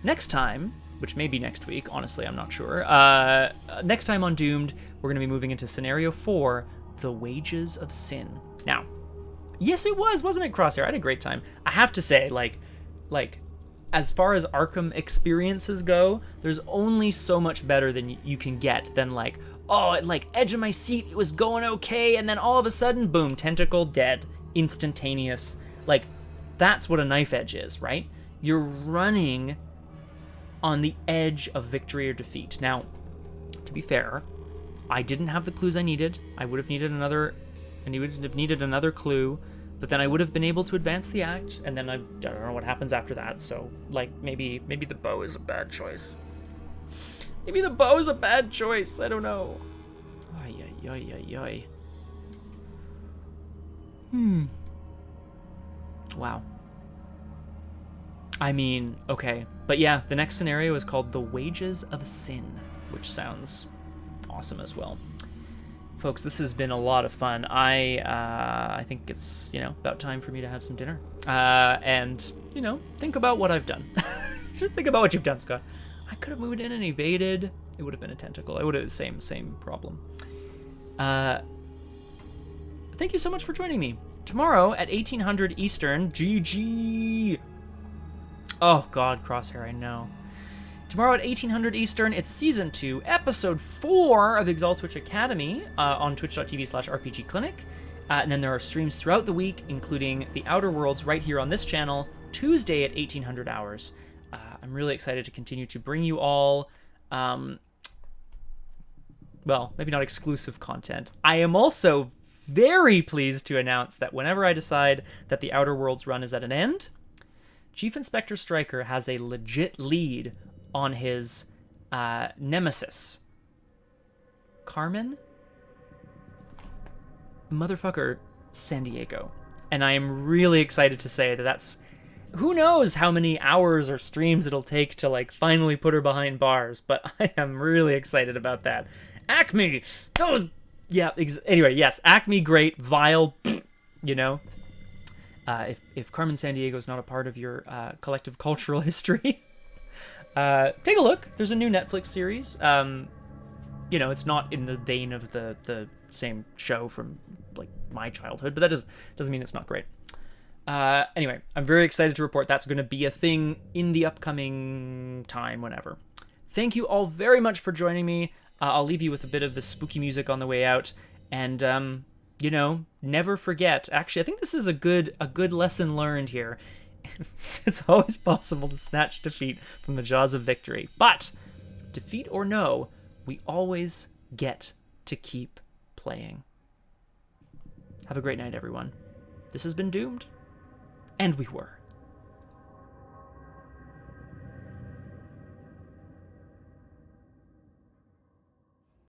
Next time, which may be next week, honestly, I'm not sure. Next time on Doomed, we're going to be moving into Scenario 4, The Wages of Sin. Now, yes, it wasn't it, Crosshair? I had a great time. I have to say, like, as far as Arkham experiences go, there's only so much better than you can get than like, oh, like edge of my seat, it was going okay, and then all of a sudden, boom, tentacle dead, instantaneous. Like, that's what a knife edge is, right? You're running on the edge of victory or defeat. Now, to be fair, I didn't have the clues I needed. I would have needed another clue. But then I would have been able to advance the act, and then I don't know what happens after that. So, like, maybe the bow is a bad choice. Maybe the bow is a bad choice. I don't know. Ay, ay, ay, ay, ay. Wow. I mean, okay. But yeah, the next scenario is called The Wages of Sin, which sounds awesome as well. folks, this has been a lot of fun. I think it's, about time for me to have some dinner. And, think about what I've done. Just think about what you've done, Scott. I could have moved in and evaded. It would have been a tentacle. It would have been the same problem. Thank you so much for joining me. Tomorrow at 1800 Eastern, GG. Oh, God, Crosshair, I know. Tomorrow at 1800 Eastern, it's Season 2, Episode 4 of Exalt Academy on twitch.tv/RPGclinic. And then there are streams throughout the week, including The Outer Worlds right here on this channel, Tuesday at 1800 hours. I'm really excited to continue to bring you all, well, maybe not exclusive content. I am also very pleased to announce that whenever I decide that the Outer Worlds run is at an end, Chief Inspector Stryker has a legit lead on his nemesis. Carmen? Motherfucker, San Diego. And I am really excited to say that that's... Who knows how many hours or streams it'll take to, finally put her behind bars, but I am really excited about that. Acme! Those... Yeah, anyway, yes, Acme, great, vile, if Carmen Sandiego is not a part of your collective cultural history, take a look. There's a new Netflix series. It's not in the vein of the same show from my childhood, but that doesn't mean it's not great. Anyway, I'm very excited to report that's going to be a thing in the upcoming time, whenever. Thank you all very much for joining me. I'll leave you with a bit of the spooky music on the way out, and never forget. Actually, I think this is a good lesson learned here. It's always possible to snatch defeat from the jaws of victory, but defeat or no, we always get to keep playing. Have a great night, everyone. This has been Doomed, and we were.